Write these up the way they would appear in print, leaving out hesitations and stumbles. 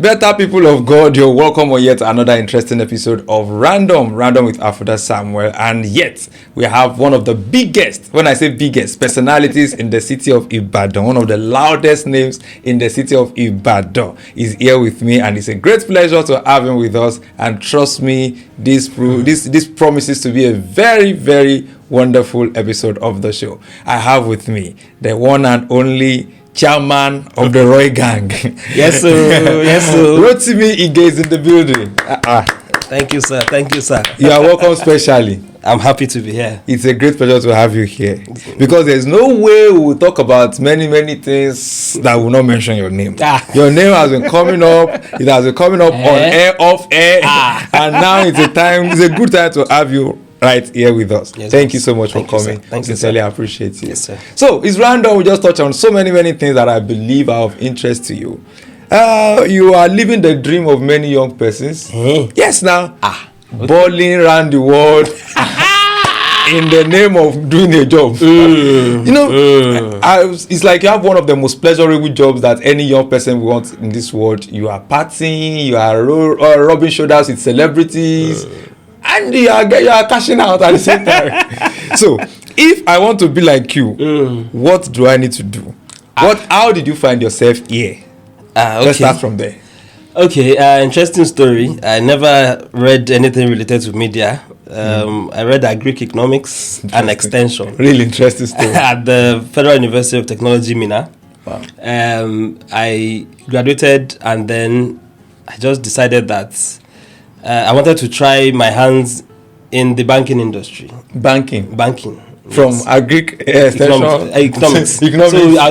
better people of God, you're welcome on yet another interesting episode of Random with Afuda Samuel. And yet, we have one of the biggest, when I say biggest, personalities in the city of Ibadan, one of the loudest names in the city of Ibadan is here with me, and it's a great pleasure to have him with us. And trust me, this promises to be a very, very wonderful episode of the show. I have with me the one and only chairman of the Roy Gang. Yes, sir. Yes, sir. Rotimi Ige is in the building. Thank you, sir. Thank you, sir. You are welcome specially. I'm happy to be here. It's a great pleasure to have you here, because there's no way we will talk about many things that will not mention your name. Your name has been coming up. It has been coming up on air, off air, and now it's a good time to have you right here with us. Yes, Thank you so much for coming. Thank you, Sincerely appreciate you. Yes, sir. So it's random. We just touch on so many things that I believe are of interest to you. You are living the dream of many young persons. Yes, now. Balling around the world in the name of doing a job. It's like you have one of the most pleasurable jobs that any young person wants in this world. You are partying, you are rubbing shoulders with celebrities, and you are cashing out at the same time. So, if I want to be like you, what do I need to do? How did you find yourself here? Okay. Let's start from there. Okay, interesting story. I never read anything related to media. I read Greek economics and extension. Really interesting story. At the Federal University of Technology, Minna. Wow. I graduated, and then I just decided that I wanted to try my hands in the banking industry. Banking. From Yes. Greek extension. Economics. So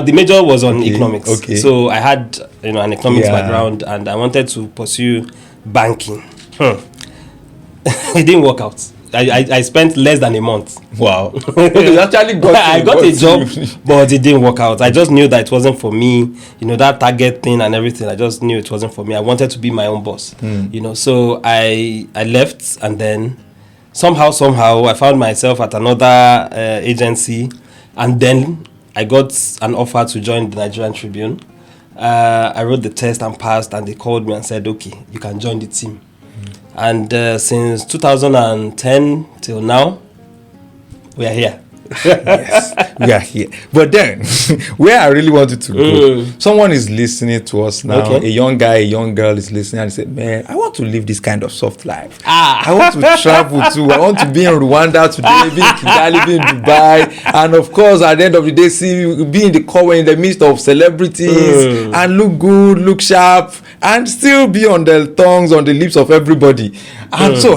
the major was on economics. Okay. So I had an economics background, and I wanted to pursue banking. It didn't work out. I spent less than a month. Wow. Okay, you actually I got a job, but it didn't work out. I just knew that it wasn't for me. That target thing and everything. I just knew it wasn't for me. I wanted to be my own boss. So I left, and then somehow I found myself at another agency, and then I got an offer to join the Nigerian Tribune. I wrote the test and passed, and they called me and said, okay, you can join the team. And since 2010 till now, we are here. Yes, we are here. But then, where I really wanted to go, someone is listening to us now. Okay. A young guy, a young girl is listening, and said, man, I want to live this kind of soft life. I want to travel too. I want to be in Rwanda today, be in Kigali, be in Dubai, and of course, at the end of the day, be in the cover in the midst of celebrities and look good, look sharp, and still be on the tongues, on the lips of everybody. And so,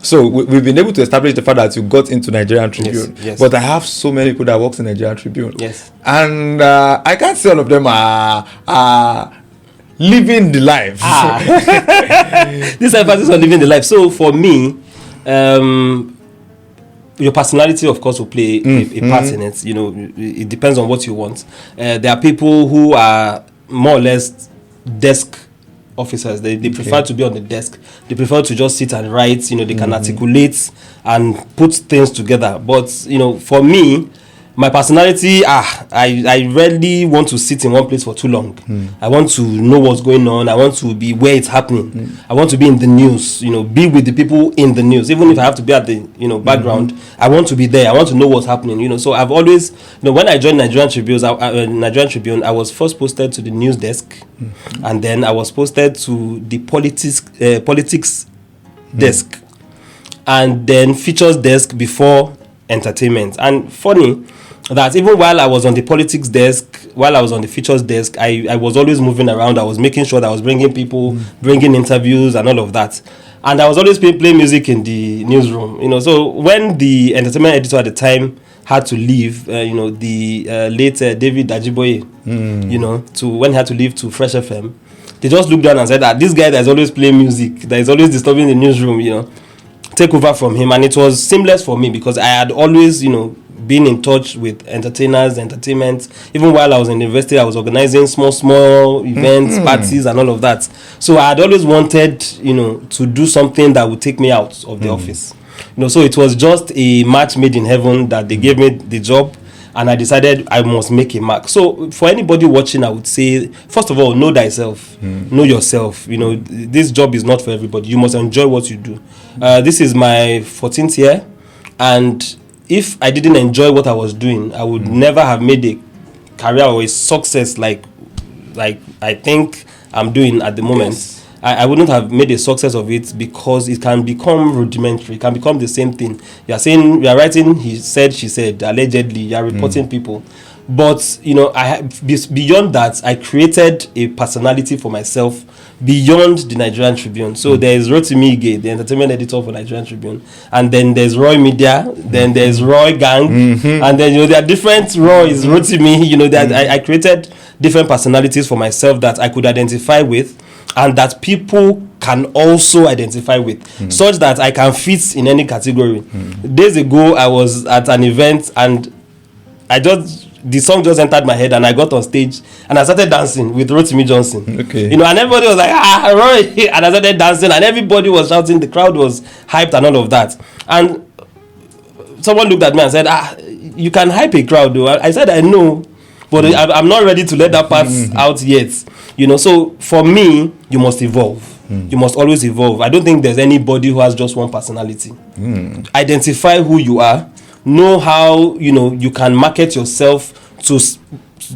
so we've been able to establish the fact that you got into Nigerian Tribune. Yes. But I have so many people that works in Nigerian Tribune. Yes. And I can't say all of them are living the life. This emphasis on living the life. So for me, your personality, of course, will play a part in it. It depends on what you want. There are people who are more or less desk officers. They prefer to be on the desk. They prefer to just sit and write. They can articulate and put things together. But for me, my personality, I rarely want to sit in one place for too long. I want to know what's going on. I want to be where it's happening. I want to be in the news, be with the people in the news. Even if I have to be at the, background, I want to be there. I want to know what's happening, So I've always, when I joined Nigerian Tribune, I was first posted to the news desk, and then I was posted to the politics desk, and then features desk before entertainment. And funny that even while I was on the politics desk, while I was on the features desk, I was always moving around. I was making sure that I was bringing people, bringing interviews and all of that. And I was always playing music in the newsroom. So when the entertainment editor at the time had to leave, the late David Ajiboye, when he had to leave to Fresh FM, they just looked down and said that this guy that is always playing music, that is always disturbing the newsroom, take over from him. And it was seamless for me, because I had always, been in touch with entertainers, entertainment. Even while I was in university, I was organizing small events, parties and all of that. So I had always wanted, to do something that would take me out of the office. So it was just a match made in heaven that they gave me the job. and I decided I must make a mark. So for anybody watching, I would say, first of all, know thyself, know yourself. You know, this job is not for everybody. You must enjoy what you do. This is my 14th year, and if I didn't enjoy what I was doing, I would never have made a career or a success like I think I'm doing at the moment. Yes. I wouldn't have made a success of it, because it can become rudimentary. It can become the same thing. You are writing, he said, she said, allegedly. You are reporting people. But, you know, beyond that, I created a personality for myself beyond the Nigerian Tribune. So there is Rotimi Ige, the entertainment editor for Nigerian Tribune. And then there's Roy Media. Then there's Roy Gang. And then, you know, there are different Roys, Rotimi. You know, that I created different personalities for myself that I could identify with, and that people can also identify with, such that I can fit in any category. Days ago, I was at an event, and the song just entered my head, and I got on stage and I started dancing with Rotimi Johnson. Okay. You know, and everybody was like, Roy, and I started dancing, and everybody was shouting, the crowd was hyped and all of that. And someone looked at me and said, you can hype a crowd though. I said, I know, but I'm not ready to let that part out yet. You know, so for me, you must evolve. You must always evolve. I don't think there's anybody who has just one personality. Identify who you are. Know how, you know, you can market yourself to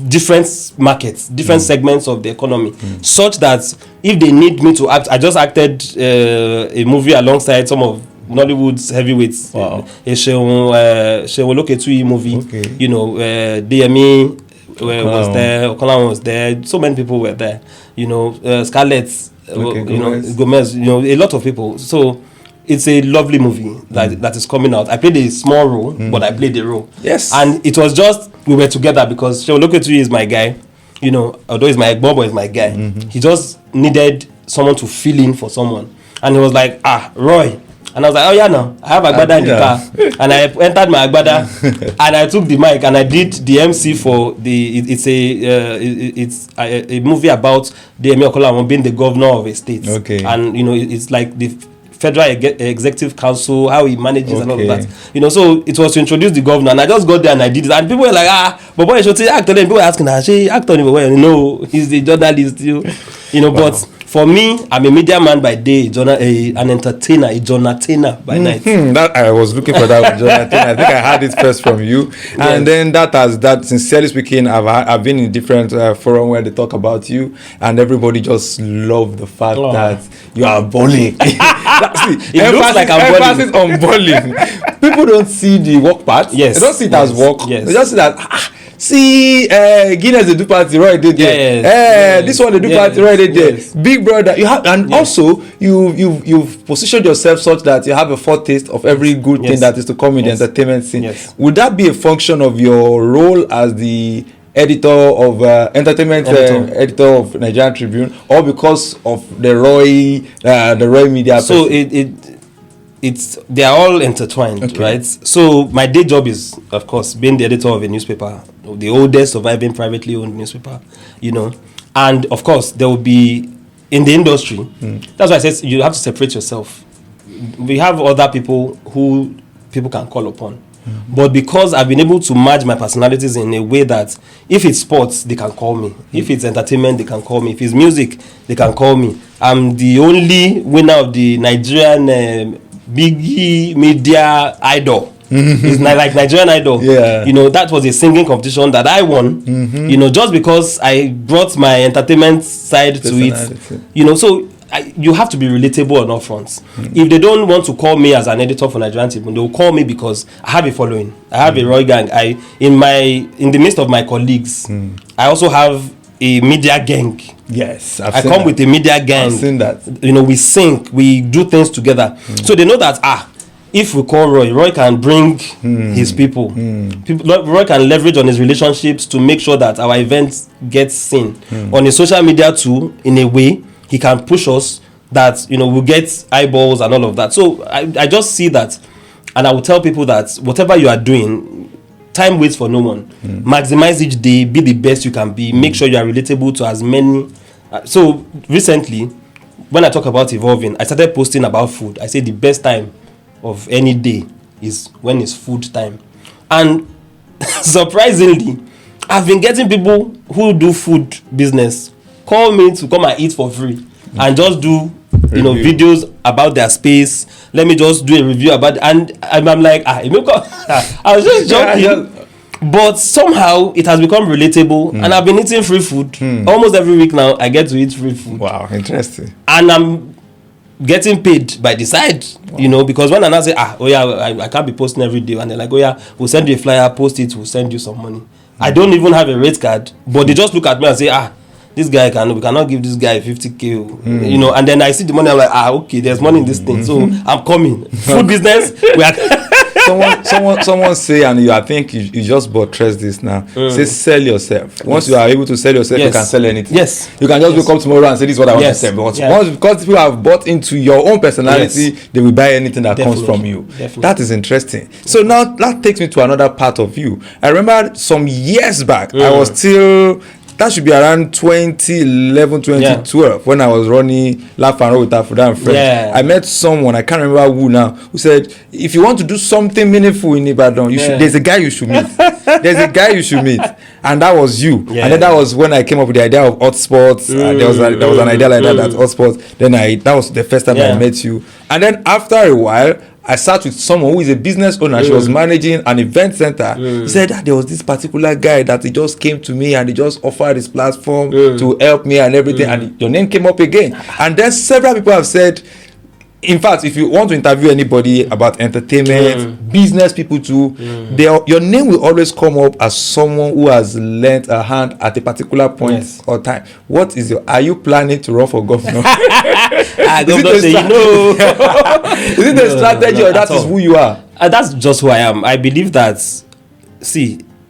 different markets, different segments of the economy, such that if they need me to act, I just acted a movie alongside some of Nollywood's heavyweights. Wow. A Sheon Loketui movie. Okay. You know, DME was there, Okola was there, so many people were there. You know, Scarlett, Gomez, you know, a lot of people. So it's a lovely movie that is coming out. I played a small role, but I played the role. Yes. And it was just, we were together, because Sheon Loketui is my guy. You know, although he's my Bobo is my guy. He just needed someone to fill in for someone. And he was like, Roy. And I was like, oh yeah, no, I have Agbada in the car. And I entered my Agbada and I took the mic and I did the MC for it's a movie about DME Okola being the governor of a state. Okay. And, you know, it's like the Federal Executive Council, how he manages and all of that. You know, so it was to introduce the governor, and I just got there and I did it. And people were like, but boy, should actor? And people were asking, actor? No, he's the journalist, you know, but for me, I'm a media man by day, an entertainer, a Jonathan by night. That I was looking for that with Jonathan. I think I had it first from you, yes. And then that sincerely speaking, I've been in different forum where they talk about you, and everybody just love the fact that you are bowling. It looks like I'm emphasis on bowling. People don't see the work part. Yes, they don't see it as work. Yes. They just see that. See, Guinness they do party right there. Yes. This one they do party right there. Yes. Big brother, you have, and also you've positioned yourself such that you have a foretaste of every good thing that is to come in the entertainment scene. Yes. Would that be a function of your role as the editor of editor of Nigerian Tribune, or because of the Roy Media? So they are all intertwined, right? So my day job is, of course, being the editor of a newspaper, the oldest surviving privately owned newspaper, you know. And of course, there will be in the industry. That's why I said you have to separate yourself. We have other people who people can call upon. But because I've been able to merge my personalities in a way that if it's sports, they can call me. If it's entertainment, they can call me. If it's music, they can call me. I'm the only winner of the Nigerian Big Media Idol. It's like Nigerian Idol. Yeah. You know, that was a singing competition that I won. You know, just because I brought my entertainment side to it. You know, so you have to be relatable on all fronts. If they don't want to call me as an editor for Nigerian Tribune, they will call me because I have a following. I have a Roy gang. In the midst of my colleagues, I also have a media gang. Yes, I come with a media gang. I've seen that. You know, we sync, we do things together. So they know that if we call Roy can bring his people. Roy can leverage on his relationships to make sure that our event gets seen. On his social media too, in a way, he can push us that, you know, we'll get eyeballs and all of that. So I just see that, and I will tell people that whatever you are doing, time waits for no one. Maximize each day, be the best you can be, make sure you are relatable to as many. So recently, when I talk about evolving, I started posting about food. I say the best time of any day is when it's food time. And surprisingly, I've been getting people who do food business call me to come and eat for free and just do videos about their space. Let me just do a review about it. And I'm like, I was just joking. But somehow it has become relatable, and I've been eating free food almost every week now. I get to eat free food. Wow, interesting. And I'm getting paid by the side, because when I now say, I can't be posting every day, and they're like, we'll send you a flyer, post it, we'll send you some money. I don't even have a rate card, but they just look at me and say, this guy we cannot give this guy 50K, and then I see the money, I'm like, okay, there's money in this thing, so I'm coming. Food business, we are someone say, and I think you just buttress this now. Say sell yourself. Once you are able to sell yourself, you can sell anything. Yes. You can just wake up tomorrow and say, this is what I want to sell. But because people have bought into your own personality, they will buy anything that comes from you. Definitely. That is interesting. So now that takes me to another part of you. I remember some years back, I was still... That should be around 2011, 2012 when I was running Laugh and Roll with Afuda and Friends. Yeah. I met someone, I can't remember who now, who said, if you want to do something meaningful in Ibadan, there's a guy you should meet. There's a guy you should meet. And that was you. Yeah. And then that was when I came up with the idea of hotspots. There was an idea like that hotspots. Then that was the first time I met you. And then after a while, I sat with someone who is a business owner. She was managing an event center. He said that there was this particular guy that he just came to me and he just offered his platform to help me and everything. And your name came up again. And then several people have said, in fact, if you want to interview anybody about entertainment, business people too, your name will always come up as someone who has lent a hand at a particular point or time. What is are you planning to run for governor? Is it the strategy or that is who you are? That's just who I am. I believe that,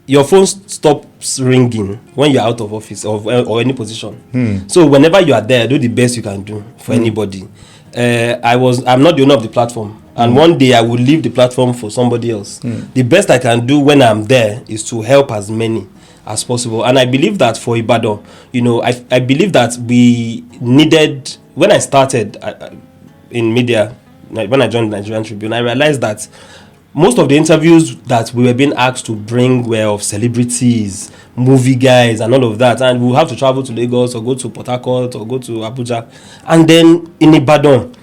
your phone stops ringing when you're out of office or any position. So whenever you are there, do the best you can do for anybody. I'm not the owner of the platform, and one day I will leave the platform for somebody else. The best I can do when I'm there is to help as many as possible. And I believe that for Ibadan, I believe that we needed, when I started in media, when I joined the Nigerian Tribune, I realized that most of the interviews that we were being asked to bring were of celebrities, movie guys, and all of that. And we'll have to travel to Lagos or go to Port Harcourt or go to Abuja. And then in Ibadan,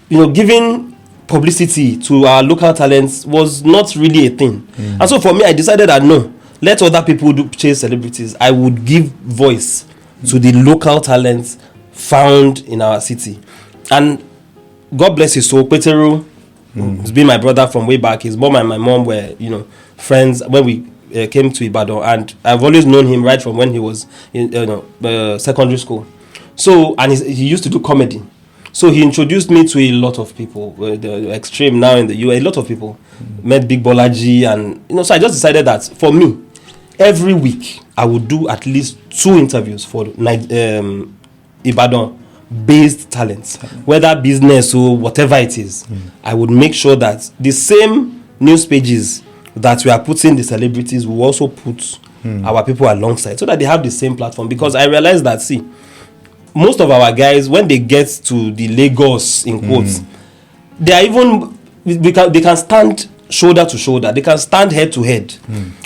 giving publicity to our local talents was not really a thing. And so for me, I decided that no, let other people chase celebrities. I would give voice to the local talents found in our city. And God bless his soul, Peteru, he's been my brother from way back. His mom and my mom were, friends when we came to Ibadan, and I've always known him right from when he was in secondary school. So, and he used to do comedy. So he introduced me to a lot of people, the Extreme now in the US, a lot of people. Met Big Bolaji, and so I just decided that for me, every week I would do at least 2 interviews for Ibadan based talents, whether business or whatever it is. I would make sure that the same news pages that we are putting the celebrities will also put our people alongside, so that they have the same platform. Because I realized that, most of our guys, when they get to the Lagos, in quotes, they are even, they can stand shoulder to shoulder, they can stand head to head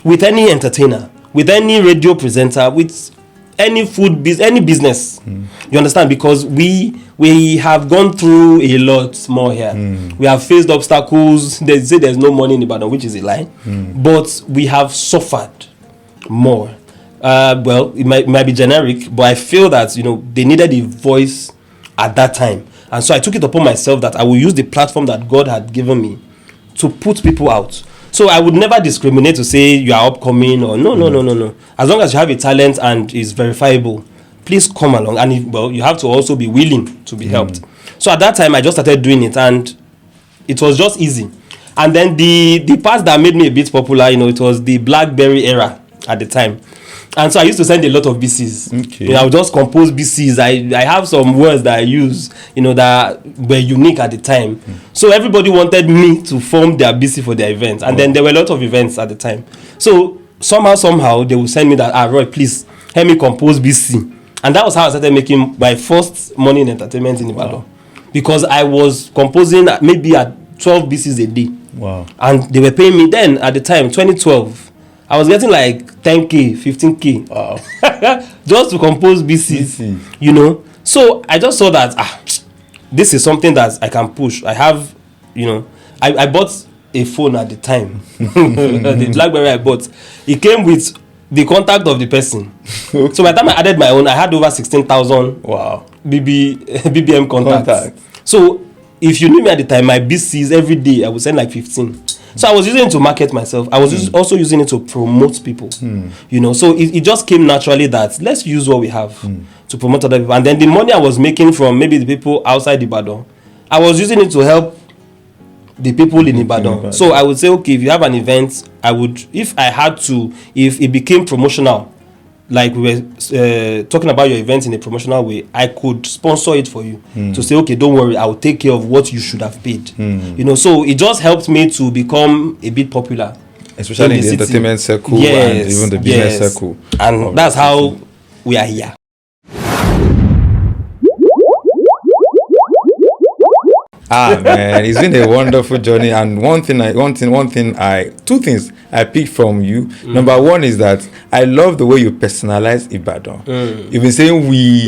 with any entertainer, with any radio presenter, with any any business. You understand? Because we have gone through a lot more here. We have faced obstacles. They say there's no money in Ibadan, which is a lie. But we have suffered more. Well, it might be generic, but I feel that they needed a voice at that time, and so I took it upon myself that I will use the platform that God had given me to put people out. So I would never discriminate to say you are upcoming or no. As long as you have a talent and is verifiable, please come along. And you have to also be willing to be helped. So at that time, I just started doing it, and it was just easy. And then the part that made me a bit popular, it was the BlackBerry era at the time. And so I used to send a lot of BCs. Okay. I would just compose BCs. I have some words that I use, that were unique at the time. So everybody wanted me to form their BC for their events. And then there were a lot of events at the time. So somehow they would send me that, Roy, please help me compose BC. And that was how I started making my first money in entertainment in Ibadan. Because I was composing maybe at 12 BCs a day. Wow. And they were paying me then at the time, 2012. I was getting like 10K, 15K. Wow. Just to compose BCs, you know. So I just saw that this is something that I can push. I have, you know, I bought a phone at the time. The BlackBerry I bought, it came with the contact of the person. So by the time I added my own, I had over 16,000 Wow. BBM contacts. So if you knew me at the time, my BCs every day I would send like 15. So I was using it to market myself. I was also using it to promote people. You know, so it just came naturally that let's use what we have to promote other people. And then the money I was making from maybe the people outside Ibadan, I was using it to help the people in Ibadan. So I would say, okay, if you have an event, I would, if I had to, if it became promotional, like we were talking about your event in a promotional way, I could sponsor it for you to say, okay, don't worry, I will take care of what you should have paid. You know, so it just helped me to become a bit popular, especially in the entertainment circle and even the business circle. And that's how we are here. Man, it's been a wonderful journey, and two things I picked from you. Number one is that I love the way you personalize Ibadan. You've been saying we,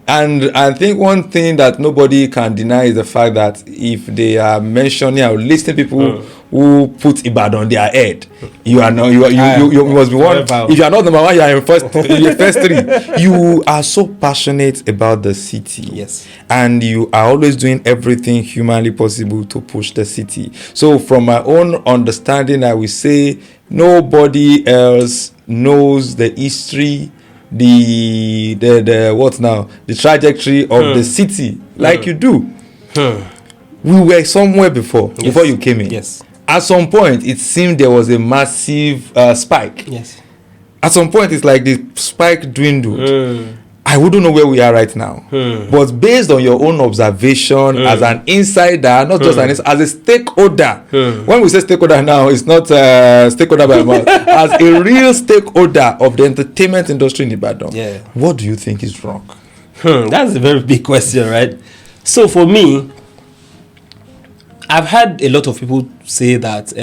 and I think one thing that nobody can deny is the fact that if they are mentioning or listing people who put Ibadan on their head, you are not, you must be one. If you are not number one, you are in first three. You are so passionate about the city, yes, and you are always doing everything humanly possible to push the city. So from my own understanding, I will say nobody else knows the history, the what now, the trajectory of the city like you do. We were somewhere before you came in. Yes. At some point, it seemed there was a massive spike. Yes. At some point, it's like the spike dwindled. I wouldn't know where we are right now. But based on your own observation as an insider, not just as a stakeholder. When we say stakeholder now, it's not stakeholder by mouth. As a real stakeholder of the entertainment industry in Ibadan, what do you think is wrong? That's a very big question, right? So for me, I've had a lot of people say that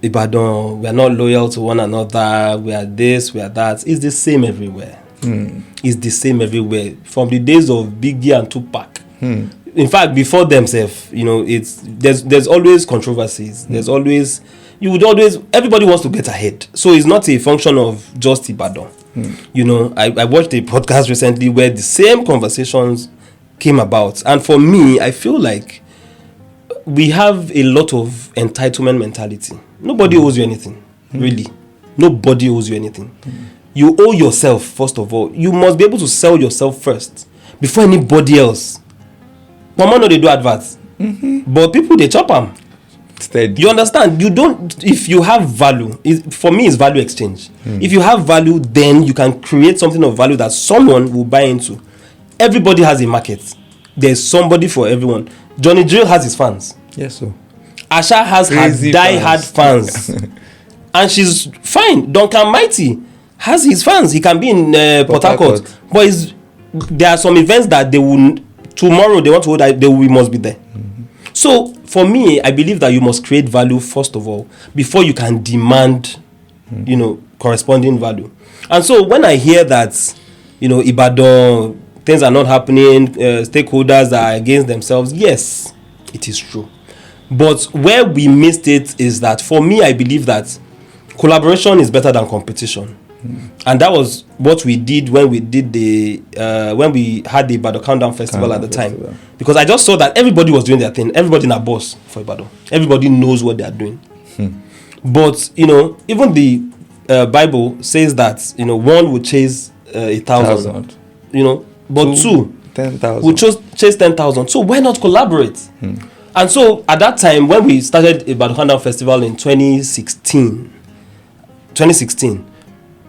Ibadan, we are not loyal to one another, we are this, we are that. It's the same everywhere. It's the same everywhere. From the days of Biggie and Tupac. In fact, before themselves, you know, there's always controversies. There's always, everybody wants to get ahead. So it's not a function of just Ibadan. You know, I watched a podcast recently where the same conversations came about. And for me, I feel like we have a lot of entitlement mentality. Nobody owes you anything, really. Nobody owes you anything. You owe yourself, first of all. You must be able to sell yourself first before anybody else. Mama know they do adverts, but people, they chop them. You understand? You don't, if you have value, for me, it's value exchange. If you have value, then you can create something of value that someone will buy into. Everybody has a market. There's somebody for everyone. Johnny Drill has his fans. Yes, so Asha has her die-hard fans. And she's fine. Duncan Mighty has his fans. He can be in Port Harcourt. But there are some events that they will, tomorrow they want to hold, we must be there. So for me, I believe that you must create value first of all before you can demand, you know, corresponding value. And so when I hear that, you know, Ibadan, things are not happening, stakeholders are against themselves, yes, it is true. But where we missed it is that, for me, I believe that collaboration is better than competition. And that was what we did when we did when we had the Ibadan Countdown Festival at the time. Because I just saw that everybody was doing their thing. Everybody in a boss for Ibadan. Everybody knows what they are doing. But, you know, even the Bible says that, you know, one would chase 1,000. You know, but two 10,000 would chase 10,000. So why not collaborate? And so at that time, when we started Ibadan Countdown Festival in 2016,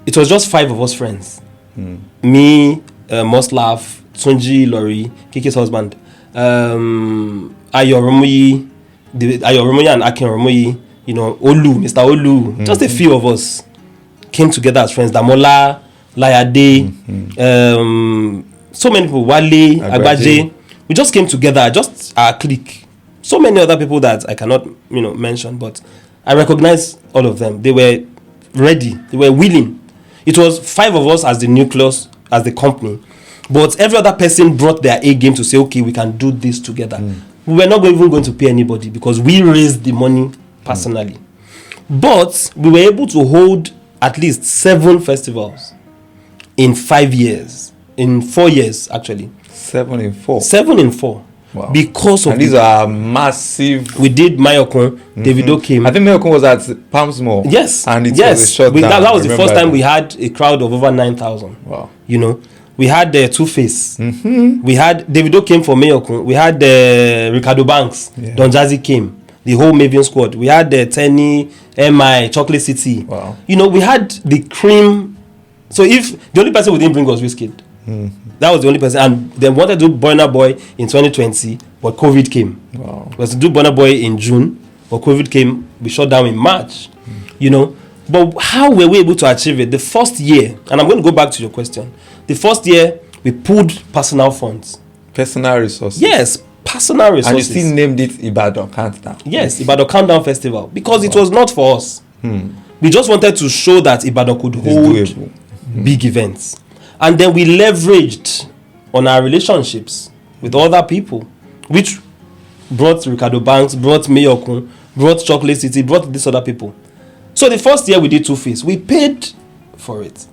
it was just 5 of us friends. Me, Moslaf, Tunji, Lori, Kiki's husband, Ayo Romoyi and Akin Romoyi, you know, Olu, Mr. Olu, just a few of us came together as friends. Damola, Layade, so many people, Wale, Agbaje. We just came together, just our clique. so many other people that I cannot, mention, but I recognize all of them. They were ready. They were willing. It was 5 of us as the nucleus, as the company. But every other person brought their A game to say, okay, we can do this together. We were not even going to pay anybody because we raised the money personally. But we were able to hold at least 7 festivals in 5 years. In 4 years, actually. 7 in 4. 7 in 4. Wow. Because of these are massive. We did Mayokun. Davido came. I think Mayokun was at Palms Mall. Yes. And it was a short down. That was the first time we had a crowd of over 9,000. Wow. We had the Two-Face. We had Davido came for Mayokun. We had Ricardo Banks. Yeah. Don Jazzy came. The whole Maven squad. We had Tenny, MI, Chocolate City. Wow. We had the cream. So if the only person we didn't bring was Wizkid. That was the only person. And they wanted to do Burna Boy in 2020, but COVID came. Wow. We was to do Burna Boy in June, but COVID came. We shut down in March. But how were we able to achieve it? The first year, and I'm going to go back to your question. The first year, we pulled personal funds. Personal resources. Yes, personal resources. And you still named it Ibadan Countdown. Yes, Ibadan Countdown Festival. Because it was not for us. We just wanted to show that Ibadan could hold big events. And then we leveraged on our relationships with other people, which brought Ricardo Banks, brought Mayokun, brought Chocolate City, brought these other people. So the first year we did Two-Face, we paid for it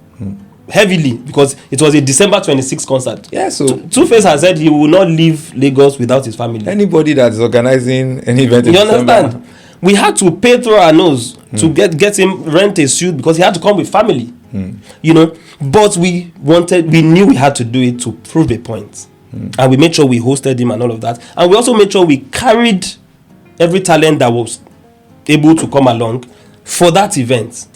heavily because it was a December 26th concert. Yeah, so Two-Face has said he will not leave Lagos without his family. Anybody that's organizing an event in December, understand? We had to pay through our nose to get him rent a suit because he had to come with family. But we knew we had to do it to prove a point. And we made sure we hosted him and all of that. And we also made sure we carried every talent that was able to come along for that event.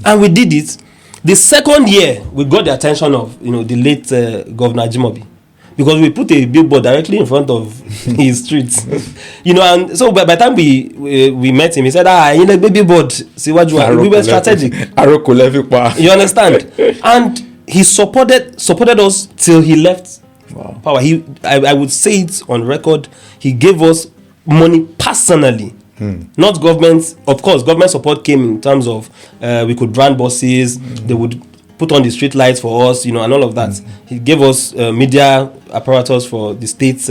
And we did it. The second year, we got the attention of the late Governor Ajimobi, because we put a billboard directly in front of his streets. And so by the time we met him, he said, baby board, see what you are. We were strategic. You understand? And he supported us till he left power. I would say it on record, he gave us money personally. Not government. Of course, government support came in terms of we could brand buses. They would put on the street lights for us, and all of that. He gave us media apparatus for the state's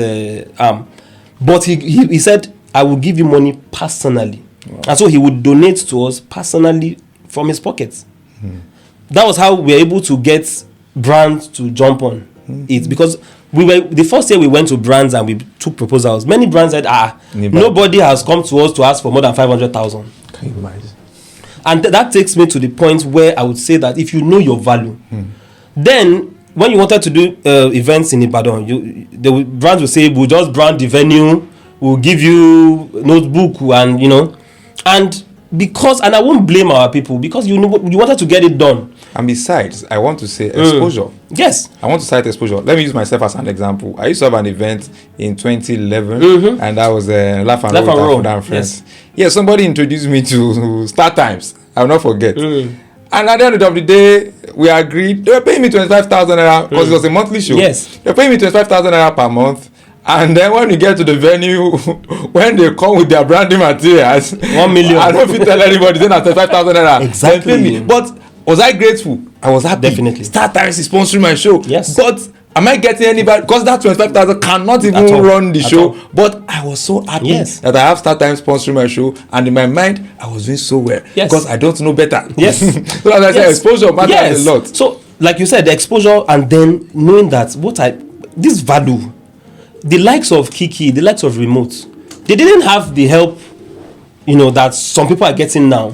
arm. But he said, I will give you money personally. Wow. And so he would donate to us personally from his pockets. That was how we were able to get brands to jump on it, because the first year we went to brands and we took proposals. Many brands said, nobody has come to us to ask for more than 500,000. Can you imagine? And that takes me to the point where I would say that if you know your value, then when you wanted to do events in Ibadan, the brands will say, we'll just brand the venue, we'll give you notebook, and and I won't blame our people, because you wanted to get it done. And besides, I want to say exposure. Yes. I want to cite exposure. Let me use myself as an example. I used to have an event in 2011, and that was Laugh and Roll with Friends. Yes. Yeah, somebody introduced me to Start Times. I will not forget. And at the end of the day, we agreed. They were paying me 25,000 naira because it was a monthly show. Yes. They were paying me 25,000 naira per month. And then when you get to the venue, when they come with their branding materials, 1 million. I don't fit tell anybody then after 5,000 naira. Exactly. They pay me. But was I grateful? I was happy. Definitely. Start Times is sponsoring my show. Yes. But am I getting anybody? Because that 25,000 cannot even run the show. But I was so happy that I have Start Times sponsoring my show, and in my mind, I was doing so well. Yes. Because I don't know better. Yes. So as I said, exposure matters a lot. So, like you said, the exposure, and then knowing that this value, the likes of Kiki, the likes of Remote, they didn't have the help, that some people are getting now.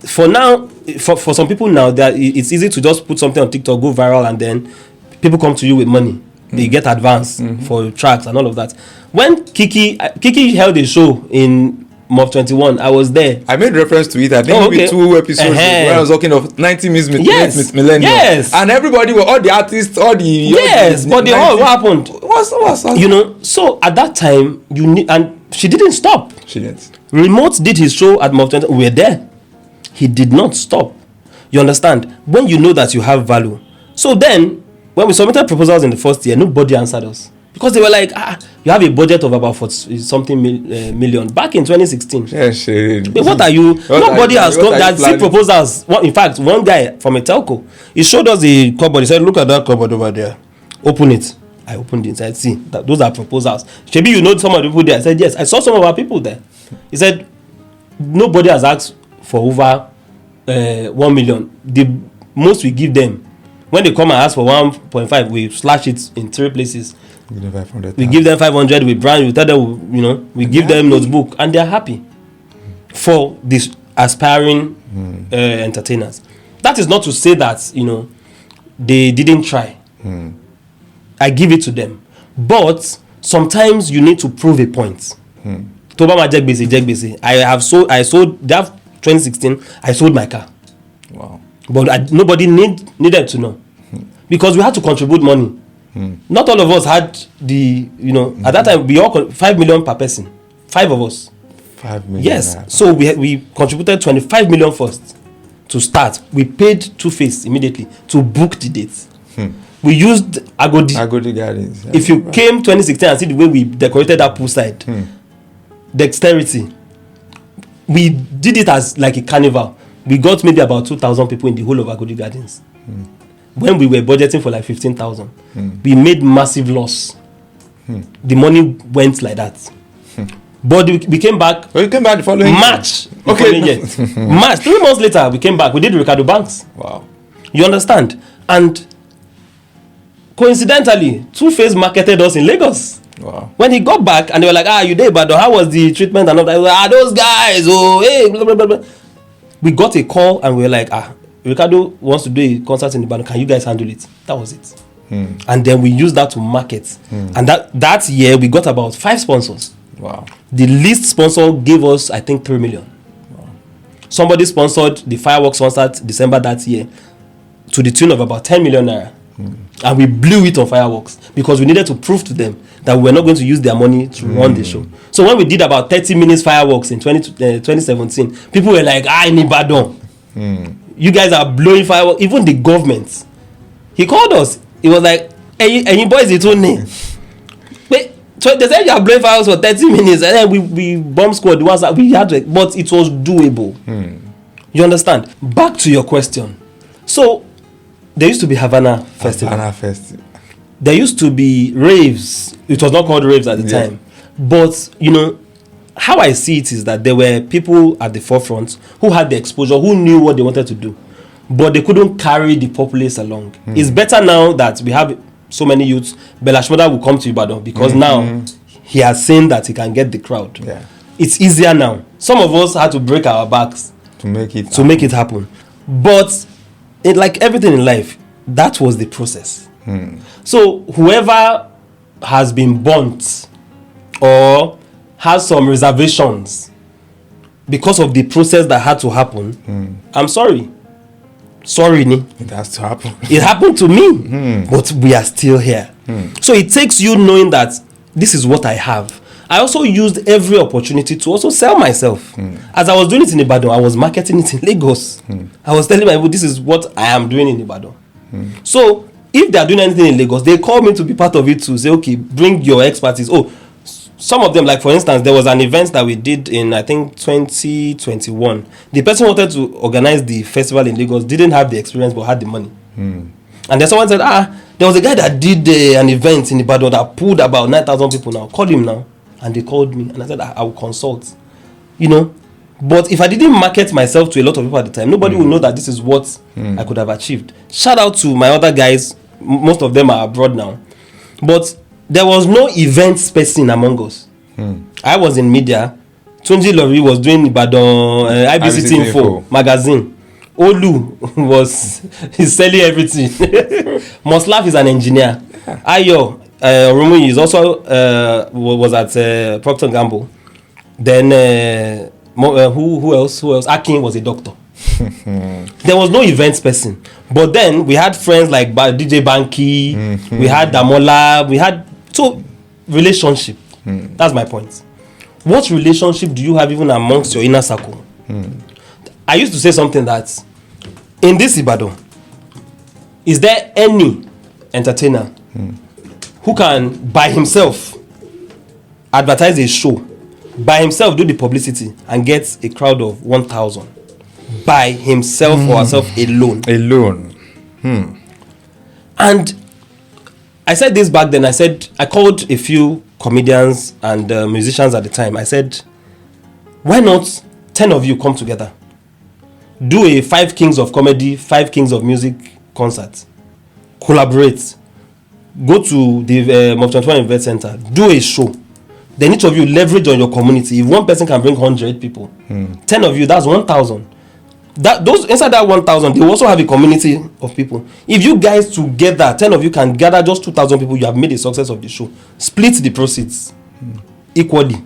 For now, for some people now, that it's easy to just put something on TikTok, go viral, and then people come to you with money. They get advance for tracks and all of that. When Kiki held a show in MOV 21, I was there. I made reference to it. I think maybe 2 episodes when I was talking of 90 Minutes with Millennium. Yes. And everybody were all the artists, all the but what happened? What's so at that time and she didn't stop. She didn't. Remote did his show at MOV 21. We were there. He did not stop. You understand? When you know that you have value. So then, when we submitted proposals in the first year, nobody answered us. Because they were like, you have a budget of about 40 something million back in 2016. Yes, but what are you? Nobody has come. That's seen proposals. In fact, one guy from a telco, he showed us the cupboard. He said, "Look at that cupboard over there. Open it." I opened it. I said, "See, those are proposals." Maybe you know some of the people there. I said, "Yes, I saw some of our people there." He said, "Nobody has asked for over 1 million. The most we give them, when they come and ask for 1.5, we slash it in 3 places." We give them 500 with brand. We tell them, we give them notebook, and they are happy for these aspiring entertainers. That is not to say that they didn't try. I give it to them, but sometimes you need to prove a point. Tobama Jegbese. I sold that 2016. I sold my car. Wow! But nobody needed to know because we had to contribute money. Not all of us had at that time we all 5 million per person. 5 of us. 5 million. Yes. So we contributed 25 million first to start. We paid Two-Face immediately to book the dates. We used Agodi Gardens. If you came 2016 and see the way we decorated that poolside, dexterity. We did it as like a carnival. We got maybe about 2,000 people in the whole of Agodi Gardens. When we were budgeting for like 15,000, we made massive loss. The money went like that. But we came back. We came back the following March. Okay. March. 3 months later, we came back. We did Ricardo Banks. Wow. You understand? And coincidentally, Two-Face marketed us in Lagos. Wow. When he got back and they were like, you did, but how was the treatment and all that? Like, those guys, hey, blah, blah, blah, blah. We got a call and we were like, Ricardo wants to do a concert in the band. Can you guys handle it? That was it. And then we used that to market. And that year, we got about 5 sponsors. Wow. The least sponsor gave us, I think, 3 million. Wow. Somebody sponsored the fireworks concert December that year to the tune of about 10 million naira. And we blew it on fireworks because we needed to prove to them that we were not going to use their money to run the show. So when we did about 30 minutes fireworks in 2017, people were like, in Ibadan. You guys are blowing fireworks. Even the government. He called us. He was like, hey, boys, it's only. So they said you are blowing fireworks for 30 minutes. And then we bomb squad the ones that we had to, but it was doable. You understand? Back to your question. So there used to be Havana Festival. There used to be raves. It was not called raves at the time. But, how I see it is that there were people at the forefront who had the exposure, who knew what they wanted to do. But they couldn't carry the populace along. It's better now that we have so many youths. Bella Shmurda will come to Ibadan because now he has seen that he can get the crowd. Yeah. It's easier now. Some of us had to break our backs to make it happen. But like everything in life, that was the process. So whoever has been burnt or has some reservations because of the process that had to happen, I'm sorry. Sorry, Ni. It has to happen. It happened to me, but we are still here. So it takes you knowing that this is what I have. I also used every opportunity to also sell myself. As I was doing it in Ibadan, I was marketing it in Lagos. I was telling my people, this is what I am doing in Ibadan. So if they are doing anything in Lagos, they call me to be part of it to say, okay, bring your expertise. Some of them, like for instance, there was an event that we did in, I think, 2021. The person who wanted to organize the festival in Lagos didn't have the experience but had the money. And then someone said, there was a guy that did an event in Ibadan that pulled about 9,000 people now. Call him now. And they called me and I said, I will consult. But if I didn't market myself to a lot of people at the time, nobody would know that this is what I could have achieved. Shout out to my other guys. Most of them are abroad now. But there was no event person among us. I was in media. Tunji Lori was doing Ibadan IBCT Info magazine. Olu he's selling everything. Moslaf is an engineer. Ayo Rumi is also was at Procter & Gamble. Then who else? Akin was a doctor. There was no events person. But then we had friends like DJ Banky, we had Damola, we had relationship. That's my point. What relationship do you have even amongst your inner circle? I used to say something that in this Ibadan, is there any entertainer who can by himself advertise a show, by himself do the publicity and get a crowd of 1,000 by himself or herself alone. And I said this back then. I called a few comedians and musicians at the time. I said, why not 10 of you come together, do a 5 Kings of Comedy, 5 Kings of Music concert, collaborate, go to the Mof 21 Event Center, do a show. Then each of you leverage on your community. If one person can bring 100 people, 10 of you, that's 1,000. Those inside that 1,000, they also have a community of people. If you guys together, 10 of you can gather just 2,000 people, you have made a success of the show. Split the proceeds equally.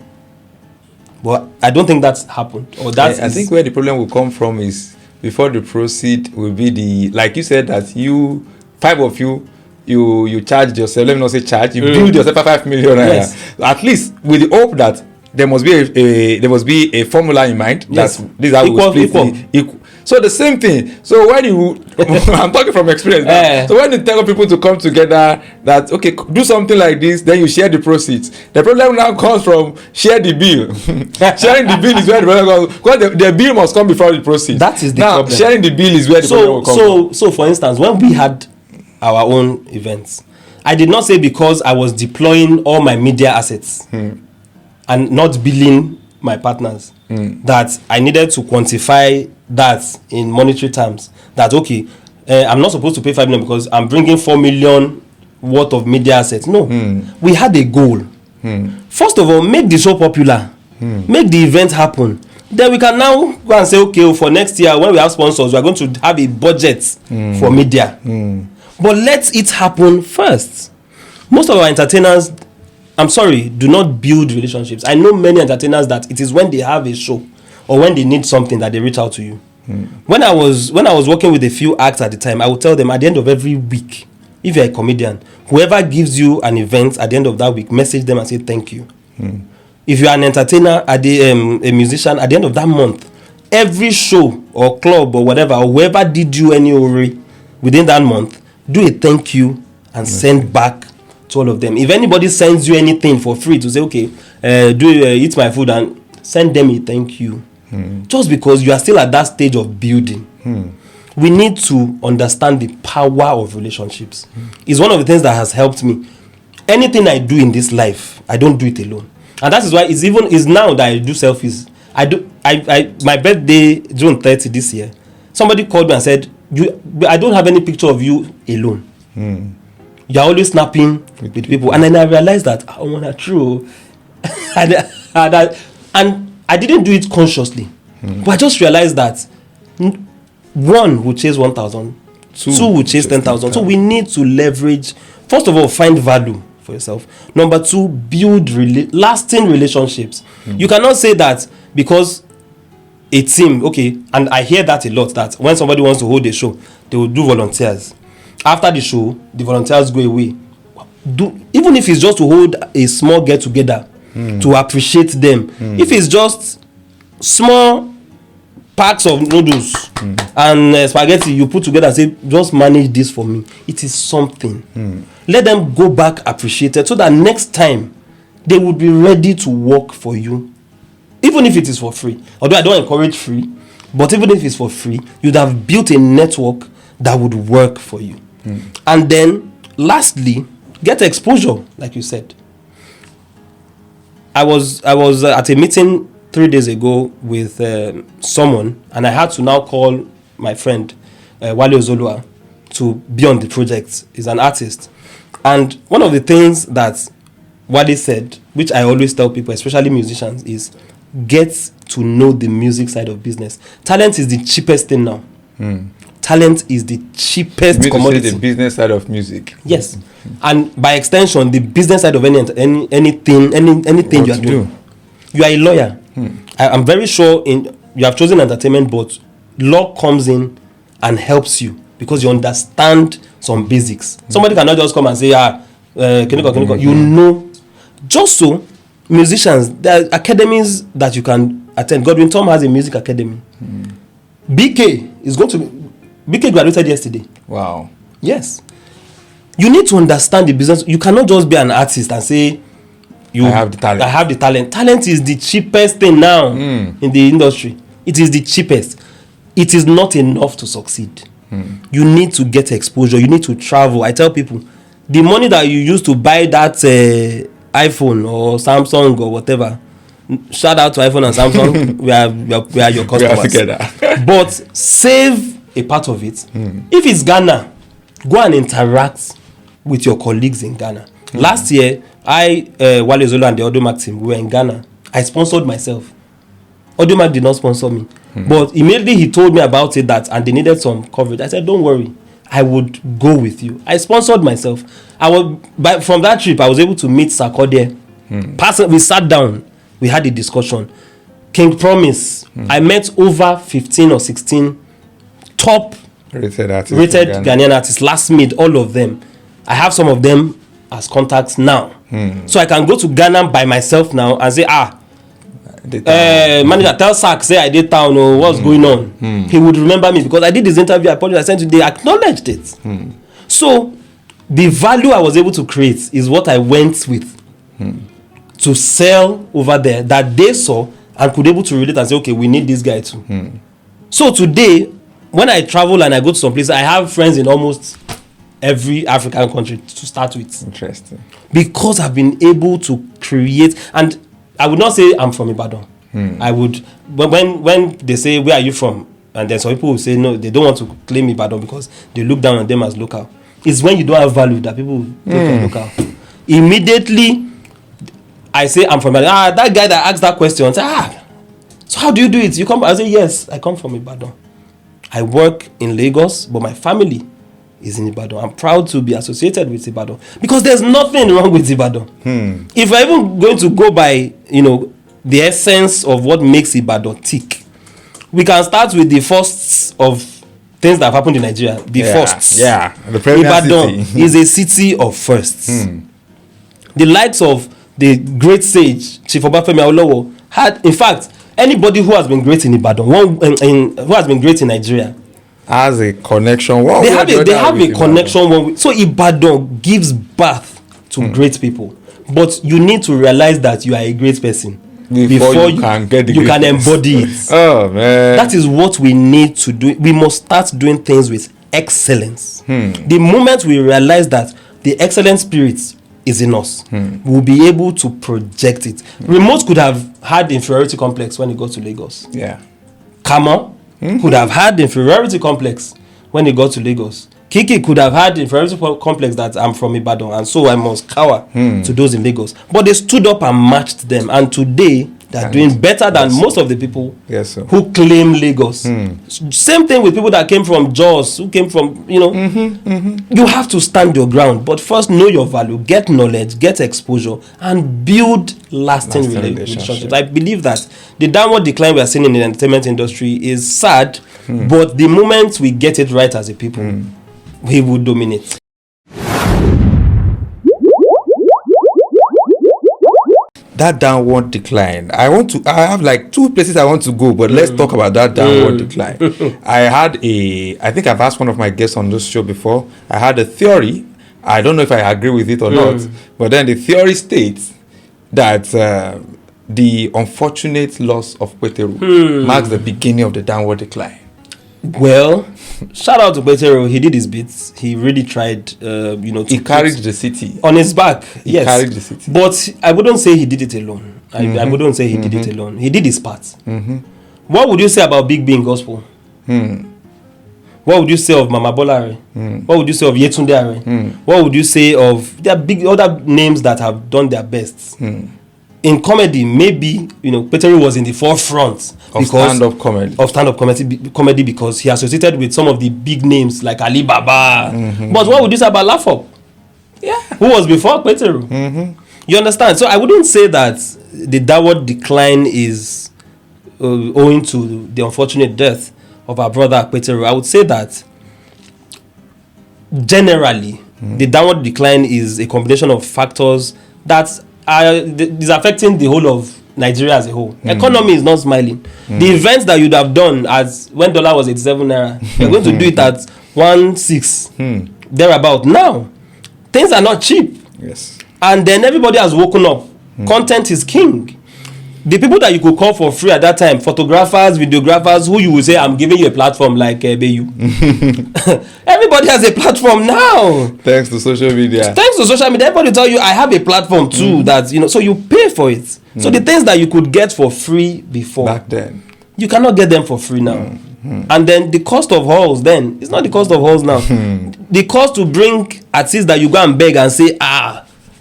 But I don't think that's happened. Or that I think where the problem will come from is before the proceed will be the, like you said, that you 5 of you, you charge yourself. Let me not say charge. You build yourself 5 million. Yes. At least with the hope that there must be a formula in mind. Yes. That this is how we split equal. So the same thing. So when you, I'm talking from experience now. So when you tell people to come together, that okay, do something like this, then you share the proceeds. The problem now comes from share the bill. Sharing the bill is where the problem comes, because the bill must come before the proceeds. That is the now, problem. Sharing the bill is where the problem will come. So for instance, when we had our own events, I did not say because I was deploying all my media assets and not billing my partners that I needed to quantify that in monetary terms. That okay, I'm not supposed to pay 5 million because I'm bringing 4 million worth of media assets. No, we had a goal. First of all, make the show popular, make the event happen. Then we can now go and say, okay, for next year when we have sponsors, we are going to have a budget for media. But let it happen first. Most of our entertainers, I'm sorry, do not build relationships. I know many entertainers that it is when they have a show or when they need something that they reach out to you. When I was working with a few acts at the time, I would tell them at the end of every week, if you're a comedian, whoever gives you an event at the end of that week, message them and say thank you. If you are an entertainer, a musician, at the end of that month, every show or club or whatever, or whoever did you any ore within that month, do a thank you and send back to all of them. If anybody sends you anything for free to say, okay, eat my food, and send them a thank you. Just because you are still at that stage of building. We need to understand the power of relationships. It's one of the things that has helped me. Anything I do in this life, I don't do it alone. And that is why it's now that I do selfies. My birthday, June 30 this year, somebody called me and said, I don't have any picture of you alone. You're always snapping with people. And then I realized that I want to true. And I didn't do it consciously. But I just realized that 1 will chase 1,000, 2 will chase 10,000. So we need to leverage, first of all, find value for yourself. Number 2, build lasting relationships. You cannot say that because a team, okay, and I hear that a lot, that when somebody wants to hold a show, they will do volunteers. After the show, the volunteers go away. Even if it's just to hold a small get-together, to appreciate them. If it's just small packs of noodles and spaghetti you put together and say, just manage this for me, it is something. Let them go back appreciated so that next time they would be ready to work for you, even if it is for free. Although I don't encourage free, but even if it's for free, you'd have built a network that would work for you. And then lastly, get exposure, like you said. I was at a meeting 3 days ago with someone, and I had to now call my friend Wale Ozolua to be on the project. He's an artist, and one of the things that Wale said, which I always tell people, especially musicians, is get to know the music side of business. Talent is the cheapest thing now. Talent is the cheapest commodity. The business side of music. Yes, and by extension, the business side of anything you are doing. You are a lawyer. I'm very sure you have chosen entertainment, but law comes in and helps you because you understand some basics. Somebody cannot just come and say, you know. Just so, musicians, there are academies that you can attend. Godwin Tom has a music academy. BK graduated yesterday. Wow. Yes. You need to understand the business. You cannot just be an artist and say, I have the talent. I have the talent. Talent is the cheapest thing now in the industry. It is the cheapest. It is not enough to succeed. You need to get exposure. You need to travel. I tell people, the money that you use to buy that iPhone or Samsung or whatever, shout out to iPhone and Samsung, we are your customers. But save a part of it. If it's Ghana, go and interact with your colleagues in Ghana. Last year, Wale Zolo and the Audiomack team, we were in Ghana. I sponsored myself. Audiomack did not sponsor me. But immediately he told me about it and they needed some coverage. I said, don't worry, I would go with you. I sponsored myself. From that trip, I was able to meet Sarkodie. We sat down, we had a discussion. King Promise, I met over 15 or 16 top rated Ghanaian artists last mid, all of them. I have some of them as contacts now. So I can go to Ghana by myself now and say, manager, tell Sack, say I did town or what's going on. He would remember me because I did this interview, I sent you, they acknowledged it. So the value I was able to create is what I went with to sell over there that they saw and could able to relate and say, okay, we need this guy too. So today, when I travel and I go to some places, I have friends in almost every African country to start with. Interesting. Because I've been able to create, and I would not say I'm from Ibadan. I would, but when they say, where are you from? And then some people will say, no, they don't want to claim Ibadan because they look down on them as local. It's when you don't have value that people look local. Immediately, I say I'm from Ibadan. That guy that asked that question, say, so how do you do it? You come? I say, yes, I come from Ibadan. I work in Lagos, but my family is in Ibadan. I'm proud to be associated with Ibadan because there's nothing wrong with Ibadan. If we're even going to go by, the essence of what makes Ibadan tick, we can start with the firsts of things that have happened in Nigeria. The firsts. Yeah. Ibadan is a city of firsts. The likes of the great sage Chief Obafemi Awolowo had, in fact, anybody who has been great in Ibadan, who has been great in Nigeria, has a connection. They have a connection. So Ibadan gives birth to great people, but you need to realize that you are a great person before you can embody it. Oh man, that is what we need to do. We must start doing things with excellence. The moment we realize that the excellent spirit is in us, we'll be able to project it. Remote could have had inferiority complex when he got to Lagos. Kama could have had inferiority complex when he got to Lagos. Kiki could have had inferiority complex that I'm from Ibadan and so I must cower to those in Lagos. But they stood up and matched them, and today they're doing better than most of the people who claim Lagos. Same thing with people that came from Jos, who came from, you have to stand your ground. But first, know your value, get knowledge, get exposure, and build lasting relationships. I believe that the downward decline we are seeing in the entertainment industry is sad, but the moment we get it right as a people, we will dominate. That downward decline, I have like two places I want to go, but let's talk about that downward decline. I think I've asked one of my guests on this show before. I had a theory. I don't know if I agree with it or not, but then the theory states that the unfortunate loss of Peteru marks the beginning of the downward decline. Well, shout out to Peteru. He did his bits. He really tried, he carried the city on his back. He carried the city. But I wouldn't say he did it alone. I wouldn't say he did it alone. He did his part. What would you say about Big B in gospel? What would you say of Mama Bolare? What would you say of Yetunde Are? What would you say of there are big other names that have done their best? In comedy, maybe Peteru was in the forefront of stand-up comedy because he associated with some of the big names like Ali Baba. But what would you say about Laugh Up? Who was before Peteru? You understand? So I wouldn't say that the downward decline is owing to the unfortunate death of our brother Peteru. I would say that generally the downward decline is a combination of factors that is affecting the whole of Nigeria as a whole. Economy is not smiling. The events that you'd have done as when dollar was 87 naira, you're going to do it at 16 thereabout. Now Things are not cheap. Yes. And then everybody has woken up. Content is king. The people that you could call for free at that time, photographers, videographers, who you will say, I'm giving you a platform like Bayu. Everybody has a platform now. Thanks to social media. Thanks to social media, everybody tell you, I have a platform too, that, so you pay for it. So the things that you could get for free before, back then, you cannot get them for free now. And then the cost of halls then, it's not the cost of halls now. The cost to bring artists that you go and beg and say,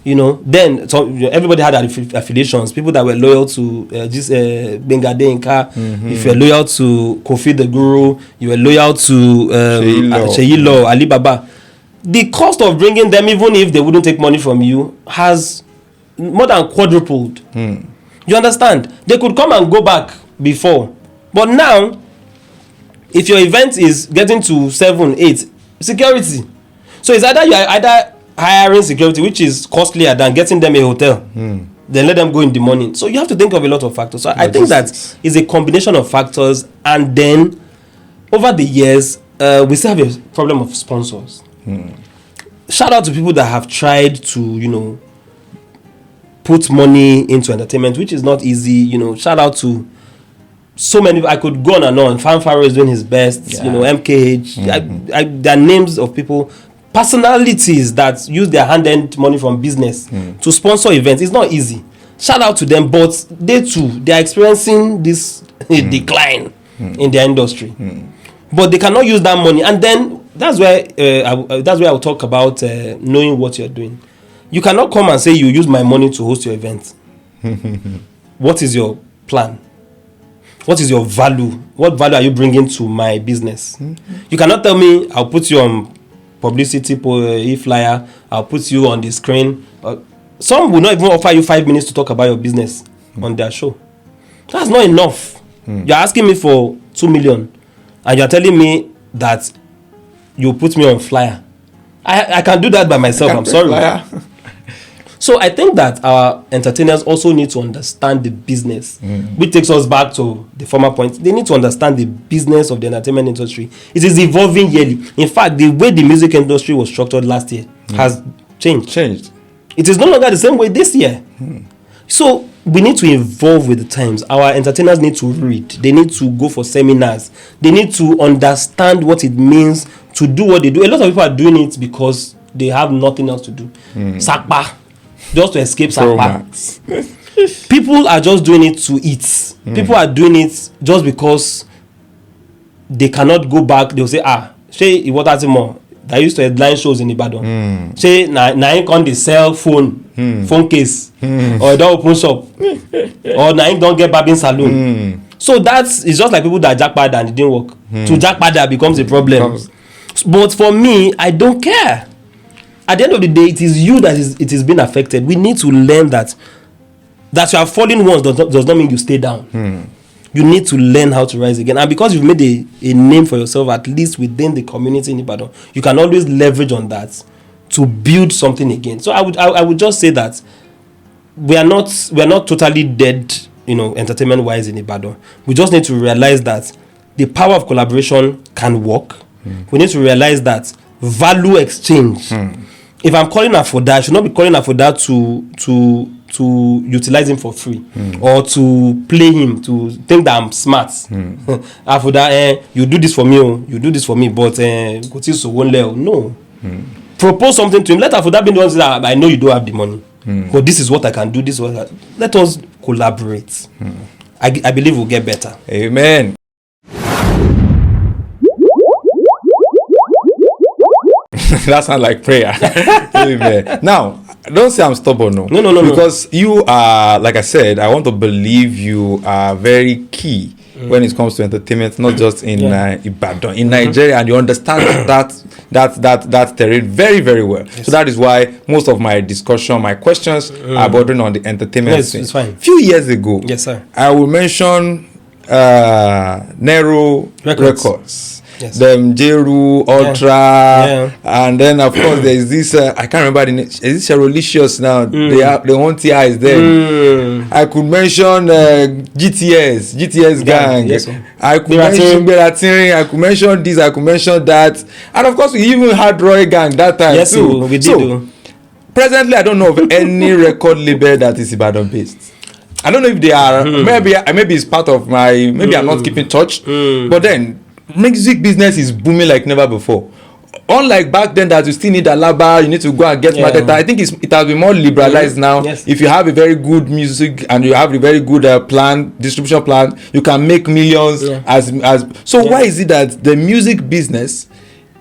then everybody had affiliations. People that were loyal to Benga Denka. If you're loyal to Kofi the Guru, you were loyal to Sheyilo, Ali Baba. The cost of bringing them, even if they wouldn't take money from you, has more than quadrupled. You understand? They could come and go back before, but now, if your event is getting to 7, 8, security. So it's either you are hiring security, which is costlier than getting them a hotel. Then let them go in the morning. So you have to think of a lot of factors. So I think that is a combination of factors. And then over the years, we still have a problem of sponsors. Shout out to people that have tried to, put money into entertainment, which is not easy. Shout out to so many. I could go on and on. Fanfare is doing his best. MKH. There are names of people, personalities that use their hand-earned money from business to sponsor events. It's not easy. Shout out to them, but they are experiencing this decline in their industry. But they cannot use that money, and then that's where I will talk about knowing what you're doing. You cannot come and say you use my money to host your event. What is your plan? What is your value? What value are you bringing to my business? You cannot tell me I'll put you on publicity e-flyer, I'll put you on the screen. Some will not even offer you 5 minutes to talk about your business on their show. That's not enough. You're asking me for 2 million and you're telling me that you put me on flyer. I can do that by myself. I'm sorry. So I think that our entertainers also need to understand the business, which takes us back to the former point. They need to understand the business of the entertainment industry. It is evolving yearly. In fact, the way the music industry was structured last year has changed. It is no longer the same way this year. So we need to evolve with the times. Our entertainers need to read. They need to go for seminars. They need to understand what it means to do what they do. A lot of people are doing it because they have nothing else to do. Sakpa. Just to escape Sakpa. People are just doing it to eat. People are doing it just because they cannot go back. They'll say, say what has more. They used to headline shows in Ibadan. Say na can they sell phone case or don't open shop or na don't get barbing salon. So it's just like people that jackpot and it didn't work. To jackpot that becomes a problem. But for me, I don't care. At the end of the day, it is you that it is being affected. We need to learn that you are falling once does not mean you stay down. You need to learn how to rise again. And because you've made a name for yourself, at least within the community in Ibadan, you can always leverage on that to build something again. So I would just say that we are not totally dead, entertainment wise in Ibadan. We just need to realize that the power of collaboration can work. We need to realize that value exchange. If I'm calling her for that, I should not be calling her for that to utilize him for free or to play him, to think that I'm smart. After that, you do this for me, but no. Propose something to him. Let her for that be the one that I know you don't have the money, but this is what I can do. This is what let us collaborate. I believe we'll get better. Amen. That sounds like prayer. Amen. Now, don't say I'm stubborn, no. No. Because you are, like I said, I want to believe you are very key when it comes to entertainment, not just in Ibadan, in Nigeria, and you understand that terrain very, very well. Yes. So that is why most of my discussion, my questions are bordering on the entertainment thing. It's fine. A few years ago, yes, sir, I will mention Nero Records. Yes. Them Jeru, Ultra, and then of course there is this. I can't remember the name. Is this Cherolicious now? They want TIs there. I could mention GTS gang. Yes, I could mention Beratiri. I could mention this. I could mention that, and of course we even had Roy gang that time yes, too. We did. presently, I don't know of any record label that is Ibadan based. I don't know if they are. Maybe it's part of my. Maybe I'm not keeping touch. But then, music business is booming like never before. Unlike back then that you still need a label, you need to go and get marketer. I think it has been more liberalized now. Yes. If you have a very good music and you have a very good distribution plan, you can make millions. So why is it that the music business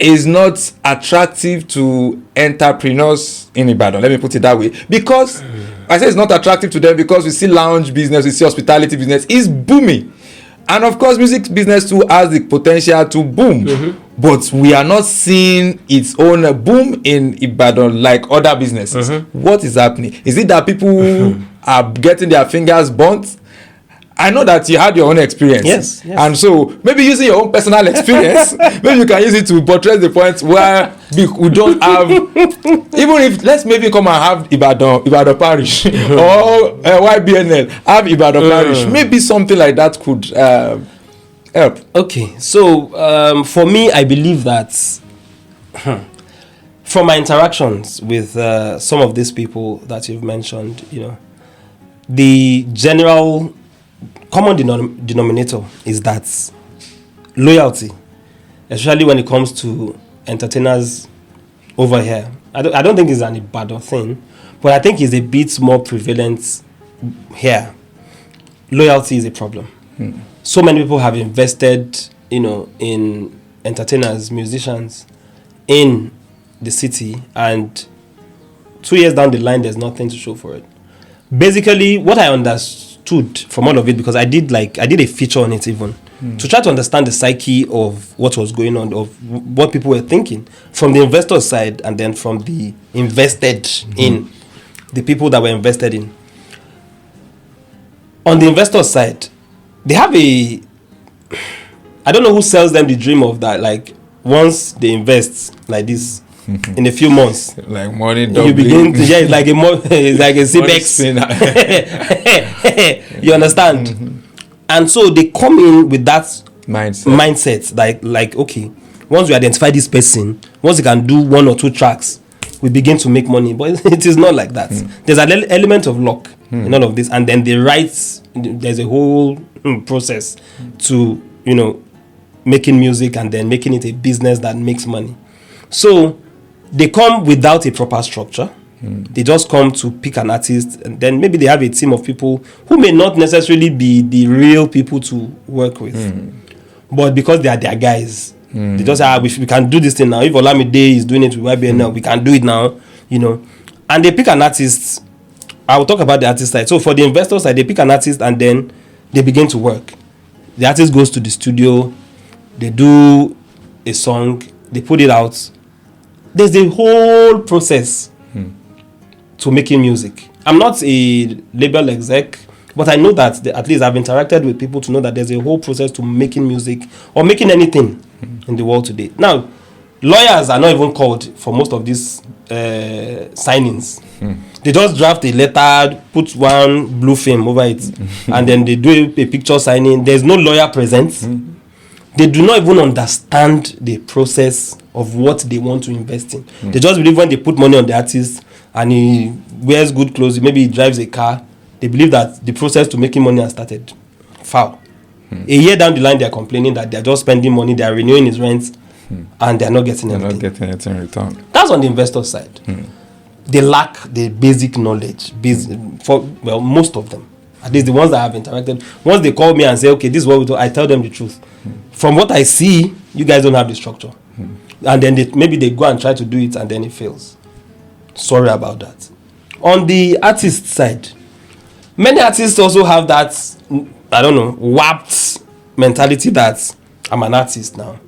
is not attractive to entrepreneurs in Ibadan? Let me put it that way. Because I say it's not attractive to them because we see lounge business, we see hospitality business is booming. And of course, music business too has the potential to boom. But we are not seeing its own boom in Ibadan like other businesses. What is happening? Is it that people are getting their fingers burnt? I know that you had your own experience. Yes. And so maybe using your own personal experience, maybe you can use it to buttress the point where we don't have, even if let's maybe come and have Ibadan Parish or YBNL, have Ibadan Parish. Maybe something like that could help. Okay, so for me, I believe that from my interactions with some of these people that you've mentioned, the general common denominator is that loyalty, especially when it comes to entertainers over here. I don't think it's an Ibadan thing, but I think it's a bit more prevalent here. Loyalty is a problem. So many people have invested, in entertainers, musicians in the city, and 2 years down the line, there's nothing to show for it. Basically, what I understood from all of it, because I did a feature on it even, to try to understand the psyche of what was going on, of what people were thinking from the investor side, and then from the invested in, the people that were invested in. On the investor side, they have I don't know who sells them the dream of that, like once they invest like this in a few months, like money doubling. You begin to it's like a CBEX. You understand? And so they come in with that mindset like okay, once we identify this person, once we can do 1 or 2 tracks, we begin to make money. But it is not like that. There's an element of luck in all of this, and then there's a whole process to making music and then making it a business that makes money. So they come without a proper structure. They just come to pick an artist, and then maybe they have a team of people who may not necessarily be the real people to work with. But because they are their guys, they just say, we can do this thing now. If Olamide is doing it with YBN we can do it now, And they pick an artist. I will talk about the artist side. So for the investor side, they pick an artist and then they begin to work. The artist goes to the studio, they do a song, they put it out. There's a whole process to making music. I'm not a label exec, but I know that at least I've interacted with people to know that there's a whole process to making music or making anything in the world today. Now, lawyers are not even called for most of these signings. They just draft a letter, put one blue film over it, and then they do a picture signing. There's no lawyer present. They do not even understand the process of what they want to invest in. They just believe when they put money on the artist and he wears good clothes, maybe he drives a car, they believe that the process to making money has started. Foul. A year down the line, they are complaining that they are just spending money, they are renewing his rent, and they are not getting anything. Not getting anything in return. That's on the investor side. They lack the basic knowledge, most of them. At least the ones that have interacted. Once they call me and say, okay, this is what we do, I tell them the truth. From what I see, you guys don't have the structure. And then maybe they go and try to do it and then it fails. Sorry about that. On the artist side, many artists also have that, warped mentality that I'm an artist now.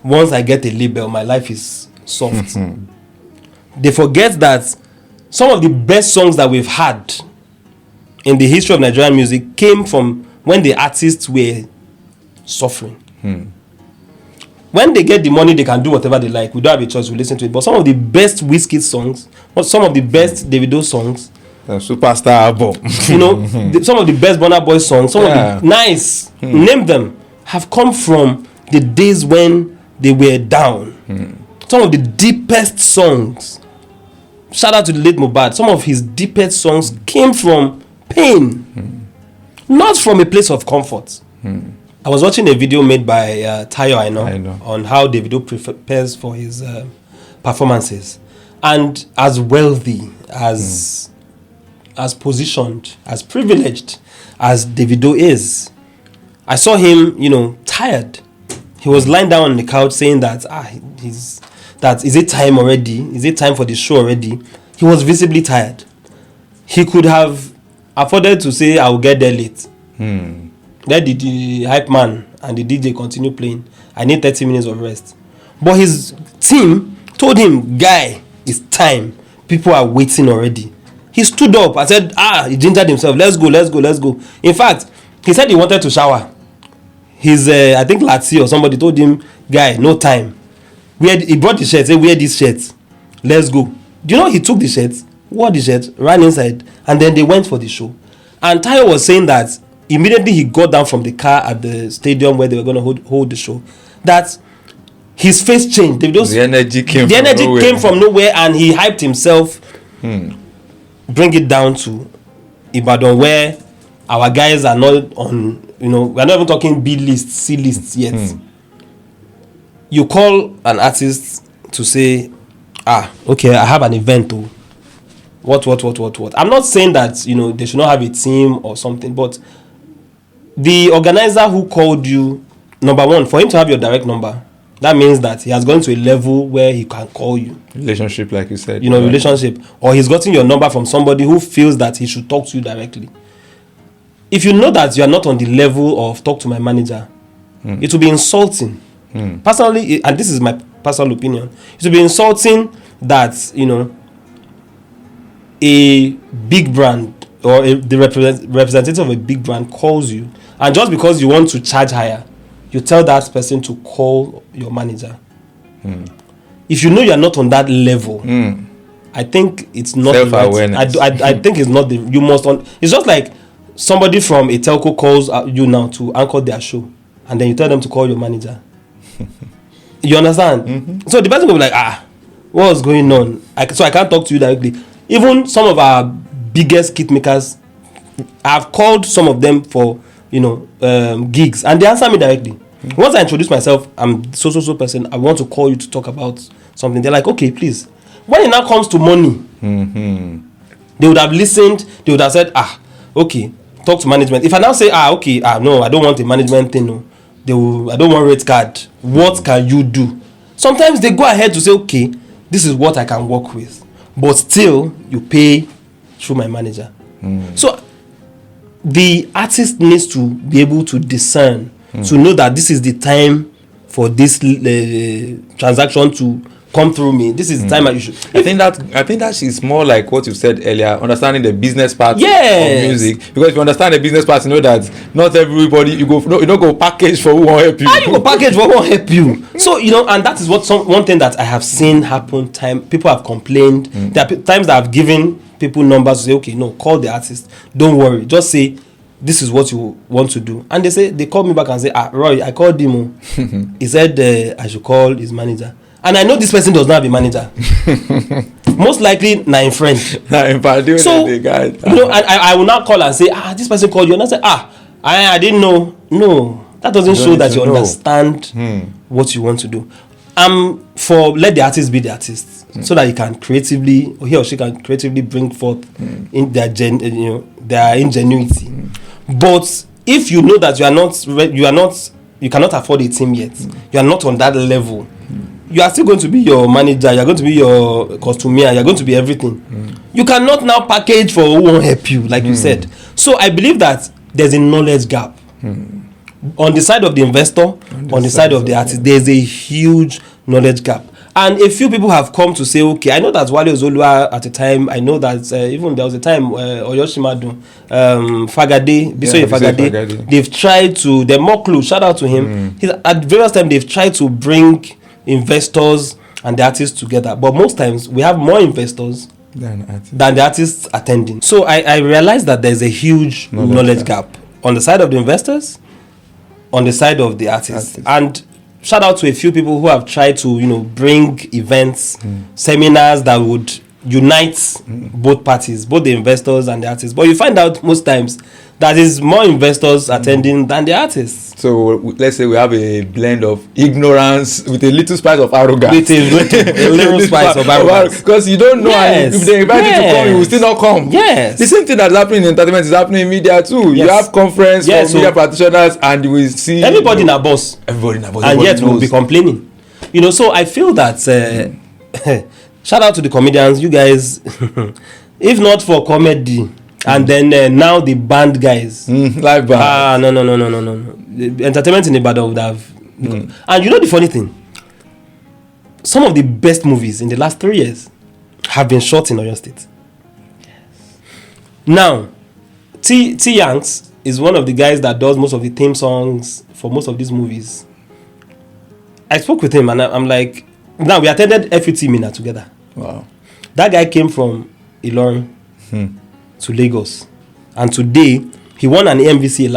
Once I get a label, my life is soft. They forget that some of the best songs that we've had in the history of Nigerian music came from when the artists were suffering. When they get the money, they can do whatever they like. We don't have a choice, we listen to it. But some of the best Wizkid songs, or some of the best Davido songs, the Superstar album, some of the best Burna Boy songs, some of the nice, name them, have come from the days when they were down. Some of the deepest songs shout out to the late Mohbad, some of his deepest songs came from pain, not from a place of comfort. I was watching a video made by Tayo I know on how Davido prepares for his performances, and as wealthy, as positioned, as privileged as Davido is, I saw him, tired. He was lying down on the couch saying that is it time already? Is it time for the show already? He was visibly tired. He could have afforded to say, I will get there late. Let the hype man and the DJ continue playing. I need 30 minutes of rest. But his team told him, guy, it's time. People are waiting already. He stood up and said, he gingered himself. Let's go. In fact, he said he wanted to shower. His, I think Lati or somebody told him, guy, no time. He brought the shirt, said, wear this shirt. Let's go. Do you know he took the shirt, wore the shirt, ran inside, and then they went for the show. And Tayo was saying that immediately he got down from the car at the stadium where they were going to hold the show, that his face changed. The energy came from nowhere, and he hyped himself. Bring it down to Ibadan, where our guys are not on, we're not even talking B list, C list yet. You call an artist to say, okay, I have an event too. What? I'm not saying that, they should not have a team or something, but the organizer who called you, number one, for him to have your direct number, that means that he has gone to a level where he can call you. Relationship, like you said. Relationship. Or he's gotten your number from somebody who feels that he should talk to you directly. If you know that you are not on the level of talk to my manager, it will be insulting. Personally, and this is my personal opinion, it will be insulting that, a big brand or the representative of a big brand calls you, and just because you want to charge higher, you tell that person to call your manager. If you know you are not on that level, I think it's not self-awareness. I think it's not you must on. It's just like somebody from a telco calls you now to anchor their show, and then you tell them to call your manager. You understand? So the person will be like, what's going on? So I can't talk to you directly. Even some of our biggest kit makers, I've called some of them for gigs, and they answer me directly. Once I introduce myself, I'm so person, I want to call you to talk about something. They're like, okay, please. When it now comes to money, they would have listened, they would have said, okay, talk to management. If I now say, okay, no, I don't want a management thing, no. I don't want rate card. What can you do? Sometimes they go ahead to say, okay, this is what I can work with, but still you pay through my manager. So the artist needs to be able to discern, to know that this is the time for this transaction to come through me. This is the time you should. I think that is more like what you said earlier, understanding the business part of music. Because if you understand the business part, you know that not everybody you don't go package for who won't help you. How you go package for who won't help you? So and that is one thing that I have seen happen. People have complained. There are times that I've given people numbers to say, okay, no, call the artist. Don't worry, just say this is what you want to do, and they call me back and say, Roy, I called him. He said I should call his manager. And I know this person does not have a manager. Most likely, na friend. So, and I will now call and say, this person called you. And I say, I didn't know. No, that doesn't show that you understand what you want to do. Let the artist be the artist, so that he can creatively, or he or she can creatively bring forth in their ingenuity. But if you know that you cannot afford a team yet, you are not on that level, you are still going to be your manager, you are going to be your costumier, you are going to be everything. You cannot now package for who won't help you, like you said. So I believe that there's a knowledge gap. On the side of the investor, on the side of the artist, there's a huge knowledge gap. And a few people have come to say, okay, I know that Wale Ozolua at the time, I know that even there was a time Oyo Shimadu, Fagade, Bisoye Fagade, they've tried to, they're more close, shout out to him. At various times, they've tried to bring investors and the artists together. But most times, we have more investors than the artists attending. So I realized that there's a huge knowledge gap on the side of the investors, on the side of the artists. And shout out to a few people who have tried to, bring events, seminars that would unites both parties, both the investors and the artists. But you find out most times that is more investors attending than the artists. So let's say we have a blend of ignorance with a little spice of arrogance. With a little spice of arrogance. Because you don't know, and if they invite you to come, you will still not come. Yes. The same thing that's happening in entertainment is happening in media too. You have conference for media practitioners, and you will see everybody in a boss. Everybody in a boss. And yet we'll be complaining. So I feel that shout out to the comedians, you guys. If not for comedy, and then now the band guys, live band. No. The entertainment in Ibadan would have. And the funny thing, some of the best movies in the last 3 years have been shot in Oyo State. Yes. Now, T Yanks is one of the guys that does most of the theme songs for most of these movies. I spoke with him and I'm like, now we attended FUT Mina together. Wow. That guy came from Ilorin to Lagos, and today he won an MVC,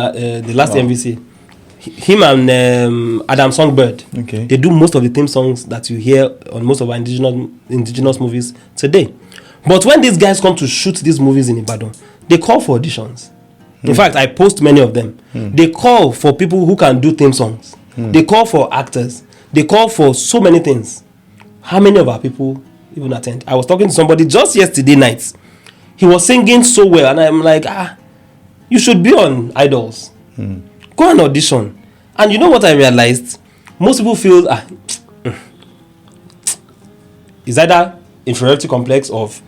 the last MVC. Him and Adam Songbird, they do most of the theme songs that you hear on most of our indigenous movies today. But when these guys come to shoot these movies in Ibadan, they call for auditions. In fact, I post many of them. They call for people who can do theme songs. They call for actors. They call for so many things. How many of our people even attend? I was talking to somebody just yesterday night. He was singing so well, and I'm like, you should be on Idols. Go and audition. And you know what I realized? Most people feel is either inferiority complex of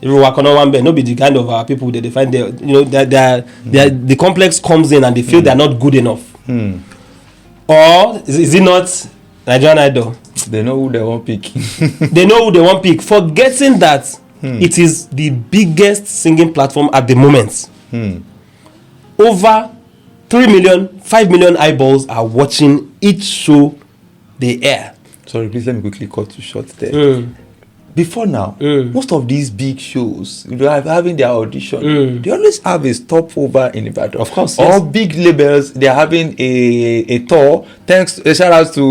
no be the kind of people that they find the complex comes in and they feel they're not good enough. Or is it not Nigerian Idol? They know who they want pick. They know who they want pick, forgetting that it is the biggest singing platform at the moment. Over 3 million, 5 million eyeballs are watching each show they air. Sorry, please let me quickly cut you short there. Before now, most of these big shows, they are having their audition. They always have a stopover in Ibadan. Of course, All big labels, they are having a tour. Thanks, shout out to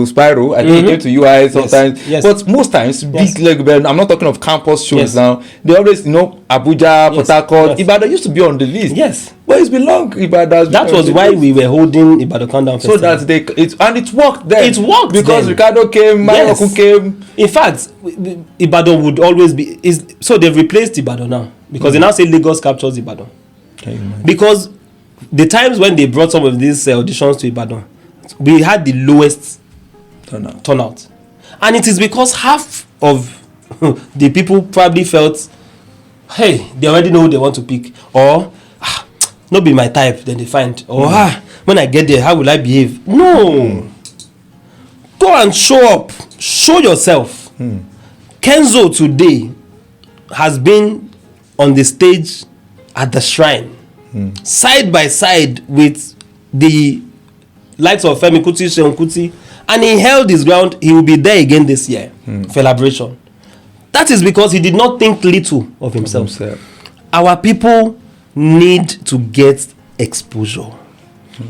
Spyro. I think he came to UI sometimes. Yes. But most times, big labels, I'm not talking of campus shows now. They always, Abuja, Port Harcourt, Ibadan used to be on the list. Yes. But it's been long, Ibadan. That was why we were holding Ibadan Countdown Festival. So that it worked then. It worked because then. Ricardo came, Mayoku came. In fact, Ibadan would always be. So they've replaced Ibadan now because they now say Lagos captures Ibadan. Because the times when they brought some of these auditions to Ibadan, we had the lowest turnout. And it is because half of the people probably felt, hey, they already know who they want to pick, or not be my type, then they find, or when I get there, how will I behave? No. Go and show up. Show yourself. Kenzo today has been on the stage at the shrine, side by side with the likes of Femi Kuti, Seun Kuti, and he held his ground. He will be there again this year for celebration. That is because he did not think little of himself. Our people need to get exposure.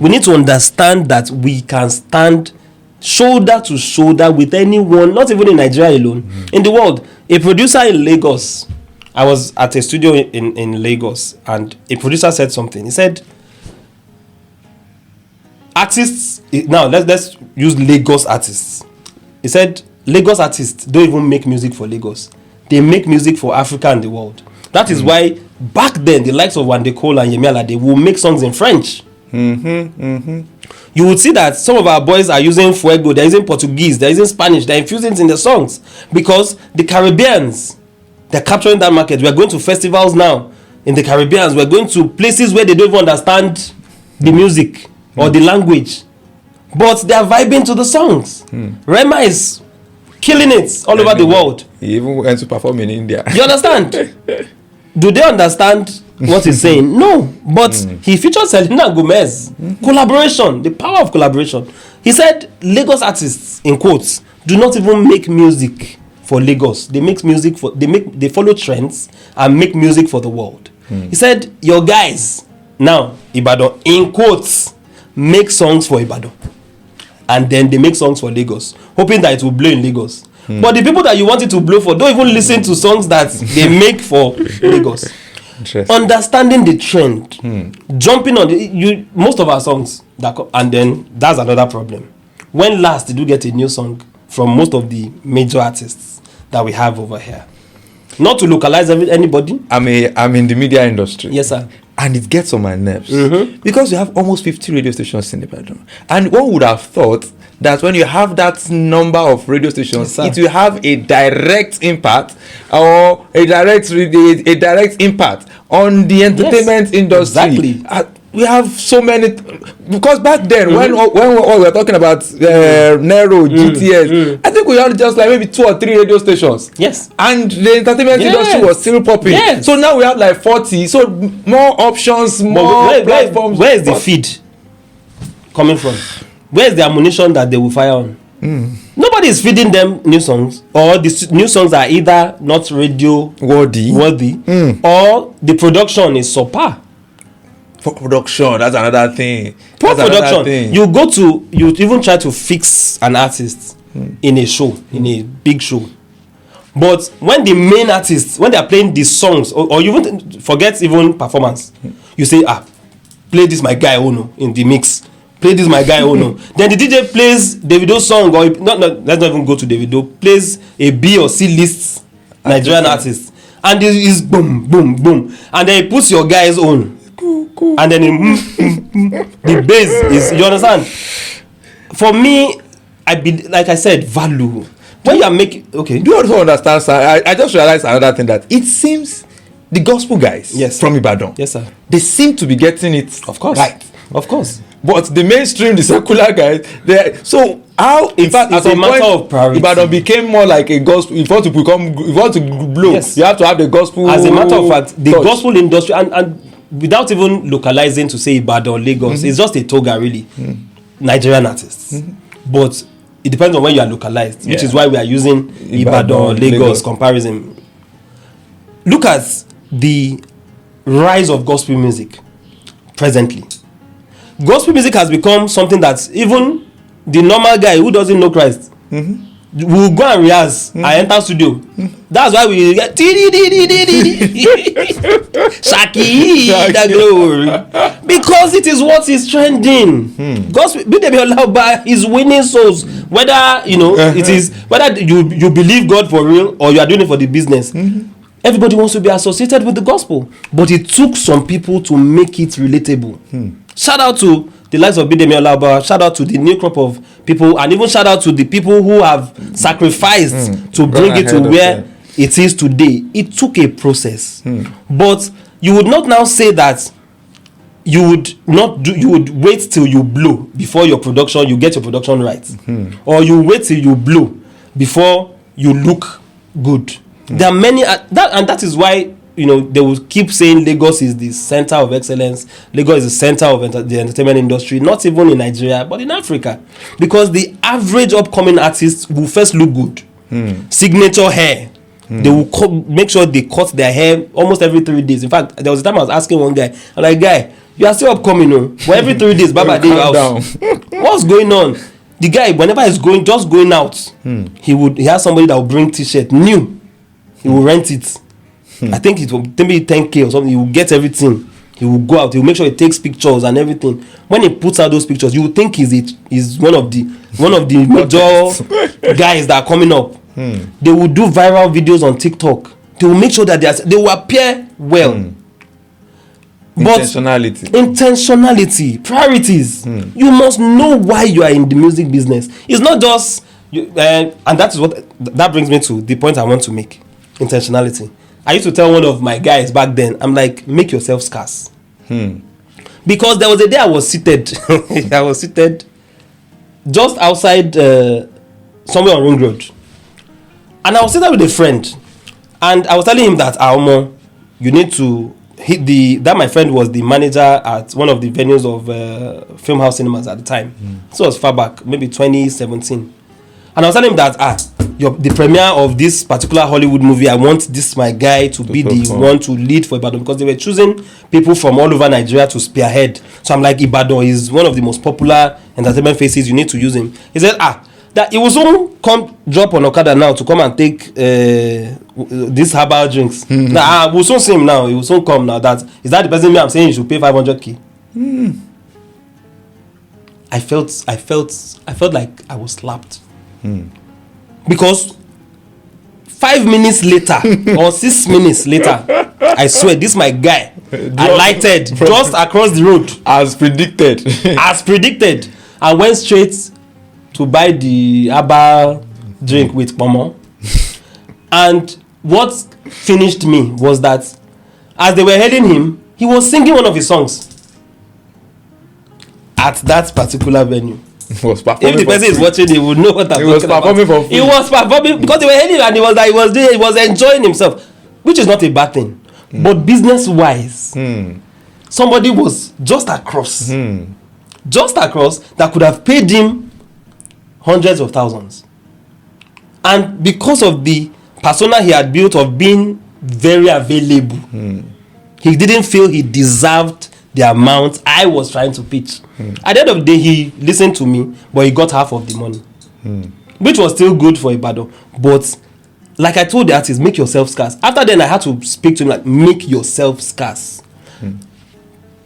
We need to understand that we can stand shoulder to shoulder with anyone, not even in Nigeria alone, in the world. A producer in Lagos, I was at a studio in Lagos, and a producer said something. He said, artists, now let's use Lagos artists. He said, Lagos artists don't even make music for Lagos. They make music for Africa and the world. That is why back then, the likes of Wande Cole and Yemi Alade will make songs in French. You would see that some of our boys are using Fuego, they're using Portuguese, they're using Spanish, they're infusing it in the songs because the Caribbeans, they're capturing that market. We're going to festivals now in the Caribbeans. We're going to places where they don't even understand the music or the language, but they're vibing to the songs. Rema is killing it all over the world. He even went to perform in India. You understand? Do they understand what he's saying? No, but he featured Selena Gomez. Collaboration, the power of collaboration. He said Lagos artists, in quotes, do not even make music for Lagos. They make music for they follow trends and make music for the world. He said your guys now Ibadan, in quotes, make songs for Ibadan. and then they make songs for Lagos, hoping that it will blow in Lagos. But the people that you want it to blow for don't even listen to songs that they make for Lagos. Understanding the trend, jumping on most of our songs and then that's another problem. When last did you get a new song from most of the major artists that we have over here? Not to localize anybody. I'm in the media industry. Yes, sir. And it gets on my nerves because you have almost 50 radio stations in Ibadan, and one would have thought that when you have that number of radio stations, it will have a direct impact or a direct impact on the entertainment industry. Exactly. We have so many, because back then when we were talking about Nero, GTS, I think we had just like maybe 2 or 3 radio stations. Yes. And the entertainment industry was still popping. Yes. So now we have like 40. So more options, more platforms. Where is the feed coming from? Where is the ammunition that they will fire on? Nobody is feeding them new songs, or the new songs are either not radio worthy or the production is subpar. For production, that's another thing. For production, you even try to fix an artist in a show, in a big show. But when the main artists, when they are playing these songs, or you even forget even performance, you say, play this my guy Ono in the mix. Play this my guy Ono. Then the DJ plays Davido's song, or let's not even go to Davido, plays a B or C list Nigerian artist, and it is boom, boom, boom, and then he puts your guy's own. And then the bass is, you understand? For me, like I said, value. When you are making, okay. Do you also understand, sir? I just realized another thing, that it seems the gospel guys from Ibadan, yes, sir, they seem to be getting it, of course, right, of course. But the mainstream, the secular guys, so how? In fact, at some point, Ibadan became more like a gospel. If you want to blow, you have to have the gospel. As a matter of fact, the gospel industry and without even localizing to say Ibadan, Lagos, it's just a toga really. Nigerian artists. But it depends on when you are localized, which is why we are using Ibadan, Lagos comparison. Look at the rise of gospel music presently. Gospel music has become something that even the normal guy who doesn't know Christ will go and rehearse and enter studio. That's why we get Shaki the glory, because it is what is trending. Gospel is winning souls, whether it is whether you believe God for real or you are doing it for the business. Everybody wants to be associated with the gospel, but it took some people to make it relatable. Shout out to the likes of Bidemi Olaba, shout out to the new crop of people, and even shout out to the people who have sacrificed to bring it to where it is today. It took a process. But you would not now say that you would wait till you blow before you get your production right. Or you wait till you blow before you look good. There are many and that is why they will keep saying Lagos is the center of excellence. Lagos is the center of the entertainment industry, not even in Nigeria, but in Africa. Because the average upcoming artist will first look good. Signature hair. They will make sure they cut their hair almost every 3 days. In fact, there was a time I was asking one guy, I'm like, guy, you are still upcoming, but every 3 days, Baba, day house. What's going on? The guy, whenever he's going out, he has somebody that will bring t-shirt new. He will rent it. I think it will maybe 10K or something. He will get everything. He will go out. He will make sure he takes pictures and everything. When he puts out those pictures, you will think he's one of the major guys that are coming up. They will do viral videos on TikTok. They will make sure that they will appear well. But intentionality, priorities. You must know why you are in the music business. It's not just and that is that brings me to the point I want to make. Intentionality. I used to tell one of my guys back then, I'm like, make yourself scarce. Because there was a day I was seated just outside somewhere on Ring Road, and I was sitting with a friend, and I was telling him that you need to hit that my friend was the manager at one of the venues of Film House Cinemas at the time. So it was far back, maybe 2017. And I was telling him that the premiere of this particular Hollywood movie, I want this my guy to be the one to lead for Ibadan, because they were choosing people from all over Nigeria to spearhead. So I'm like, Ibadan is one of the most popular entertainment faces. You need to use him. He said, that he will soon come drop on Okada now to come and take these herbal drinks. We'll soon see him now. He will soon come now. Is that the person I'm saying you should pay 500k? I felt like I was slapped. Because 5 minutes later or 6 minutes later, I swear, this my guy alighted just across the road. As predicted. I went straight to buy the herbal drink with Pomo. And what finished me was that as they were hailing him, he was singing one of his songs at that particular venue. He was performing. If the person is watching, he would know what I'm talking about. He was performing for free. He was performing because they were hailing, and he was enjoying himself, which is not a bad thing. But business wise, somebody was just across that could have paid him hundreds of thousands, and because of the persona he had built of being very available, he didn't feel he deserved the amount I was trying to pitch. At the end of the day, he listened to me, but he got half of the money, which was still good for Ibadan. But like I told the artist, make yourself scarce. After then, I had to speak to him like, make yourself scarce.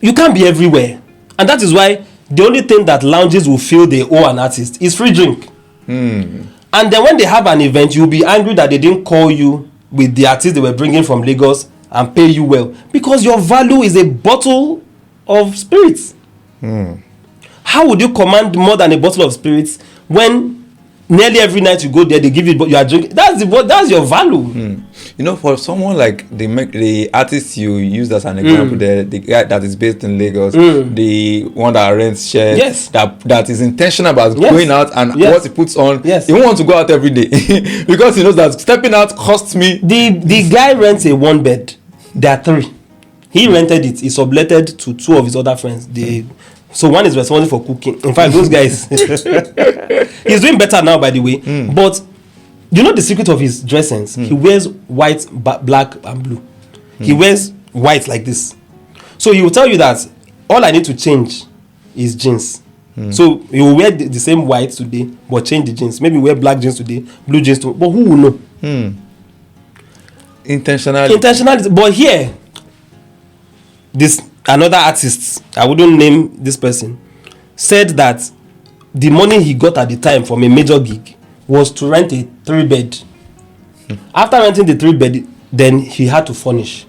You can't be everywhere, and that is why the only thing that lounges will feel they owe an artist is free drink. And then when they have an event, you'll be angry that they didn't call you with the artist they were bringing from Lagos and pay you well, because your value is a bottle of spirits. How would you command more than a bottle of spirits when nearly every night you go there, they give you, but you are drinking? That's your value. You know, for someone like the artist you used as an example, the guy that is based in Lagos, the one that rents shares, that is intentional about going out and what he puts on. He won't want to go out every day because he knows that stepping out costs me. The guy rents a 1 bed. There are 3. He rented it. He subletted to 2 of his other friends. So one is responsible for cooking. In fact, those guys, he's doing better now, by the way. But you know the secret of his dress sense? He wears white, black, and blue. He wears white like this. So he will tell you that all I need to change is jeans. So he will wear the same white today, but change the jeans. Maybe wear black jeans today, blue jeans tomorrow. But who will know? Intentionality. But here, this another artist, I wouldn't name this person, said that the money he got at the time from a major gig was to rent a 3-bed. After renting the 3-bed, then he had to furnish.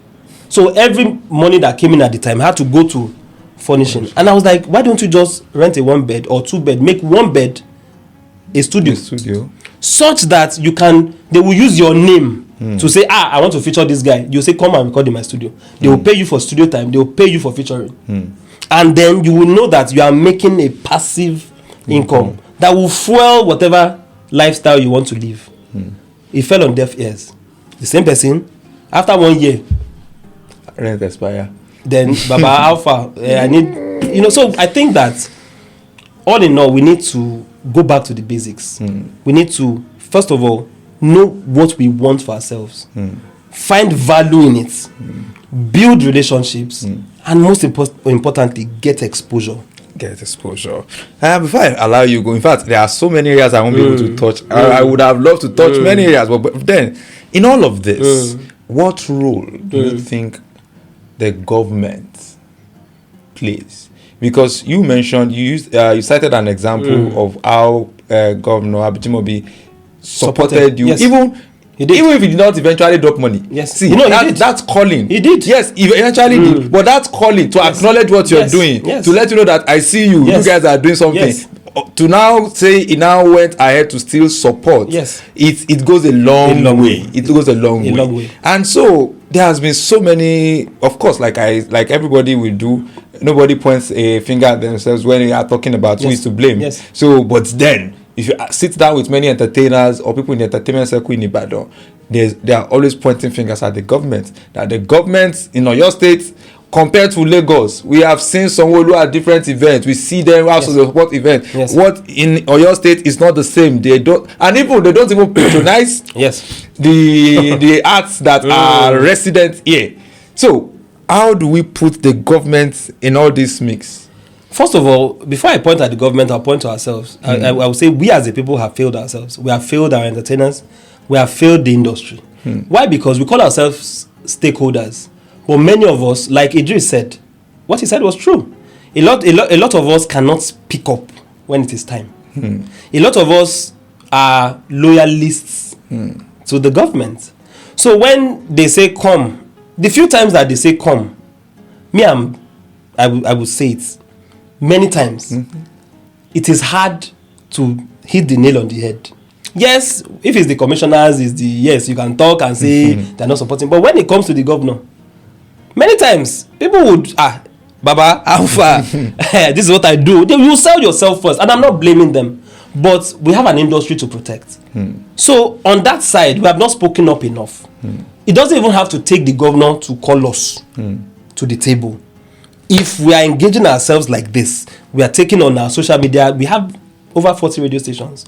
So every money that came in at the time had to go to furnishing. And I was like, why don't you just rent a 1-bed or 2-bed, make 1 bed a studio, such that they will use your name to say, I want to feature this guy. You say, come and record in my studio. They will pay you for studio time. They will pay you for featuring. And then you will know that you are making a passive income that will fuel whatever lifestyle you want to live. It fell on deaf ears. The same person, after 1 year, rent expire. Then, Baba Alpha, I need, so I think that all in all, we need to go back to the basics. We need to, first of all, know what we want for ourselves, find value in it, build relationships, and most importantly, get exposure. Before I allow you go, in fact, there are so many areas I won't be able to touch. I would have loved to touch many areas, but then in all of this, what role do you think the government plays? Because you mentioned, you cited an example of how Governor Abijimobi supported you, even if he did not eventually drop money. See, that's calling. He did. Yes, he eventually did, but that's calling to acknowledge what you're doing, to let you know that I see you. You guys are doing something. To now say he now went ahead to still support. It goes a long way. It goes a long way. And so there has been so many, of course, like everybody will do. Nobody points a finger at themselves when they are talking about who is to blame. So, but then if you sit down with many entertainers or people in the entertainment circle in Ibadan, they are always pointing fingers at the government. That the government in Oyo State compared to Lagos, we have seen Sanwo-Olu at different events. We see them also the support event. Yes. What in Oyo State is not the same. They don't, and even they don't even patronize the arts that are resident here. So how do we put the government in all this mix? First of all, before I point at the government, I'll point to ourselves. I would say we as a people have failed ourselves. We have failed our entertainers. We have failed the industry. Why? Because we call ourselves stakeholders. But many of us, like Idris said, what he said was true. A lot of us cannot speak up when it is time. A lot of us are loyalists to the government. So when they say come, the few times that they say come, I would say it many times. It is hard to hit the nail on the head. Yes, if it's the commissioners, yes, you can talk and say they're not supporting. But when it comes to the governor, many times people would Baba, Alpha, this is what I do. You sell yourself first, and I'm not blaming them, but we have an industry to protect. So on that side, we have not spoken up enough. It doesn't even have to take the governor to call us to the table. If we are engaging ourselves like this, we are taking on our social media. We have over 40 radio stations.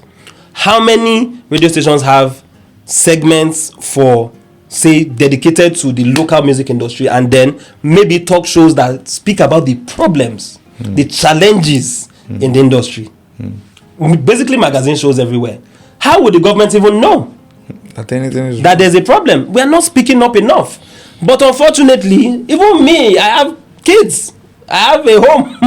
How many radio stations have segments for, say, dedicated to the local music industry, and then maybe talk shows that speak about the problems, the challenges in the industry? Basically magazine shows everywhere. How would the government even know that there's a problem? We are not speaking up enough. But unfortunately, even me, I have kids, I have a home,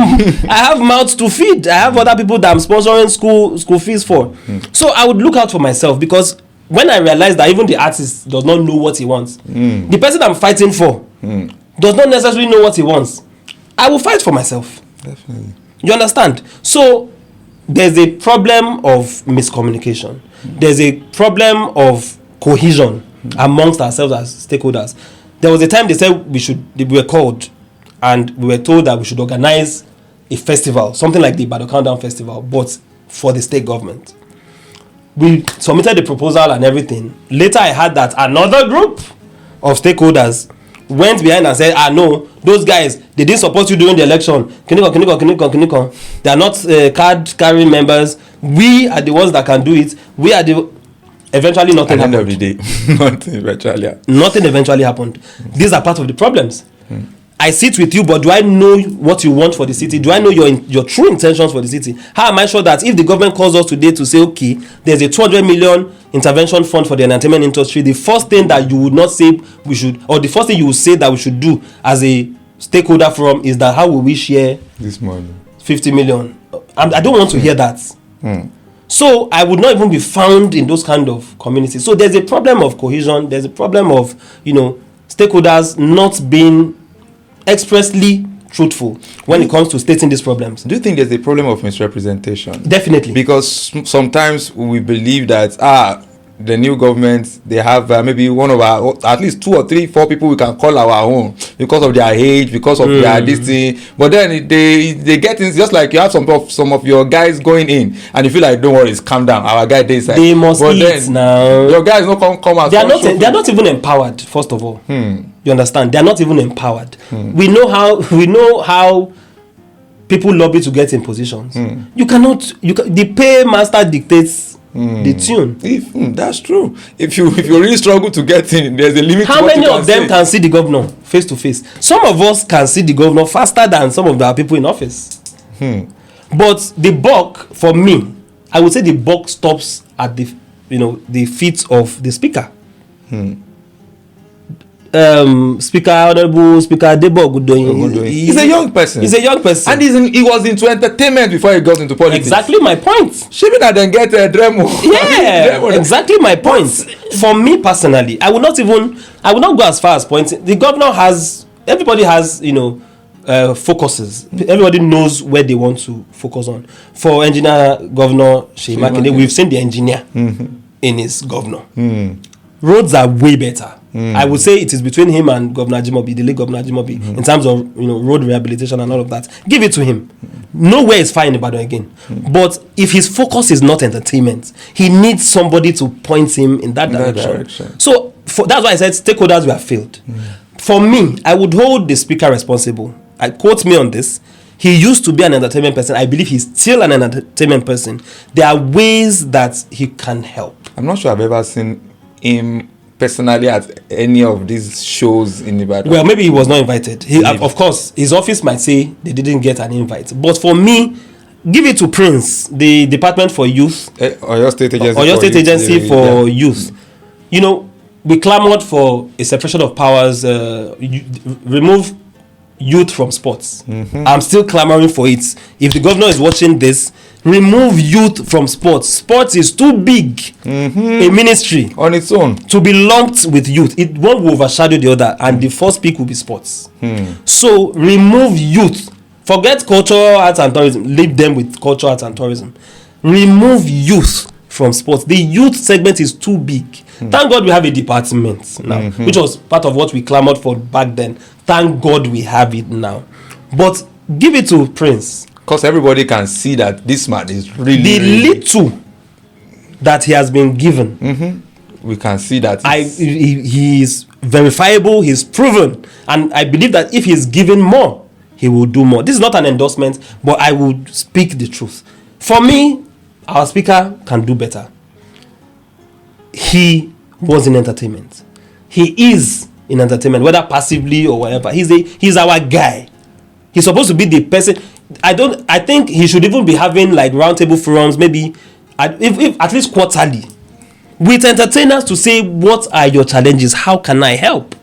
I have mouths to feed, I have other people that I'm sponsoring school fees for. So I would look out for myself, because when I realize that even the artist does not know what he wants, the person I'm fighting for does not necessarily know what he wants, I will fight for myself. Definitely. You understand? So there's a problem of miscommunication. There's a problem of cohesion amongst ourselves as stakeholders. There was a time they said we were called and we were told that we should organize a festival, something like the Ibadan Countdown Festival, but for the state government. We submitted the proposal and everything. Later I heard that another group of stakeholders went behind and said, no, those guys, they didn't support you during the election. Kinikon. They are not card-carrying members. We are the ones that can do it. We are the... Eventually nothing happened. At the end of the day, nothing eventually happened. These are part of the problems. I sit with you, but do I know what you want for the city? Do I know your true intentions for the city? How am I sure that if the government calls us today to say, okay, there's a 200 million intervention fund for the entertainment industry, the first thing that you would not say we should, or the first thing you would say that we should do as a stakeholder forum is that how will we share this money? 50 million? I don't want to hear that. So I would not even be found in those kind of communities. So there's a problem of cohesion. There's a problem of, stakeholders not being expressly truthful when it comes to stating these problems. Do you think there's a problem of misrepresentation? Definitely. Because sometimes we believe that the new government, they have maybe one of our, at least 2 or 3, 4 people we can call our own because of their age, because of their this thing. But then they get in, just like you have some of your guys going in and you feel like, don't worry, calm down, our guy they say they must eat then, now. Your guys not come out. They are not even empowered. First of all, you understand? They are not even empowered. We know how people lobby to get in positions. You cannot. The paymaster dictates the tune. That's true. If you really struggle to get in, there's a limit. How many of them can see the governor face to face? Some of us can see the governor faster than some of the people in office. But the buck, for me, I would say the buck stops at the feet of the speaker. Honorable Speaker Debo Ogundoyin. He's a young person. And he was into entertainment before he got into politics. Exactly my point. Shouldn't I then get a Dremo? Yeah, exactly my point. For me personally, I would not go as far as pointing. The governor everybody has, focuses. Everybody knows where they want to focus on. For Engineer Governor Seyi Makinde, we've seen the engineer in his governor. Roads are way better. I would say it is between him and Governor Ajimobi, the late Governor Ajimobi, in terms of road rehabilitation and all of that. Give it to him. Nowhere is fine in Ibadan again. But if his focus is not entertainment, he needs somebody to point him in that direction. So that's why I said stakeholders were failed. For me, I would hold the speaker responsible. I quote me on this. He used to be an entertainment person. I believe he's still an entertainment person. There are ways that he can help. I'm not sure I've ever seen him personally at any of these shows in Ibadan. Well, maybe he was not invited. Of course, his office might say they didn't get an invite. But for me, give it to Prince, the Department for Youth. Oyo State Agency. Oyo State Agency for Youth. You know, we clamored for a separation of powers, remove youth from sports. I'm still clamoring for it. If the governor is watching this, remove youth from sports. Sports is too big a ministry on its own to be lumped with youth. One will overshadow the other, and the first pick will be sports. So remove youth. Forget culture, arts and tourism. Leave them with culture, arts and tourism. Remove youth from sports. The youth segment is too big. Thank God we have a department now, which was part of what we clamored for back then. Thank God we have it now. But give it to Prince. Because everybody can see that this man is really... The little that he has been given. We can see that. He is verifiable, he's proven. And I believe that if he's given more, he will do more. This is not an endorsement, but I would speak the truth. For me, our speaker can do better. He was in entertainment. He is in entertainment, whether passively or whatever. He's our guy. He's supposed to be the person. I think he should even be having like roundtable forums, maybe if at least quarterly, with entertainers to say, what are your challenges? How can I help?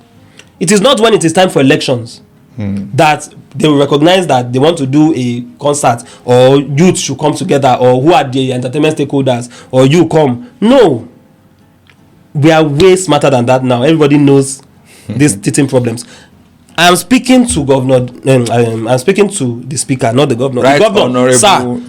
It is not when it is time for elections that they will recognize that they want to do a concert, or youth should come together, or who are the entertainment stakeholders, or you come. No. We are way smarter than that now. Everybody knows these teething problems. I'm speaking to Governor. I'm speaking to the speaker, not the governor. Right, the governor, sir.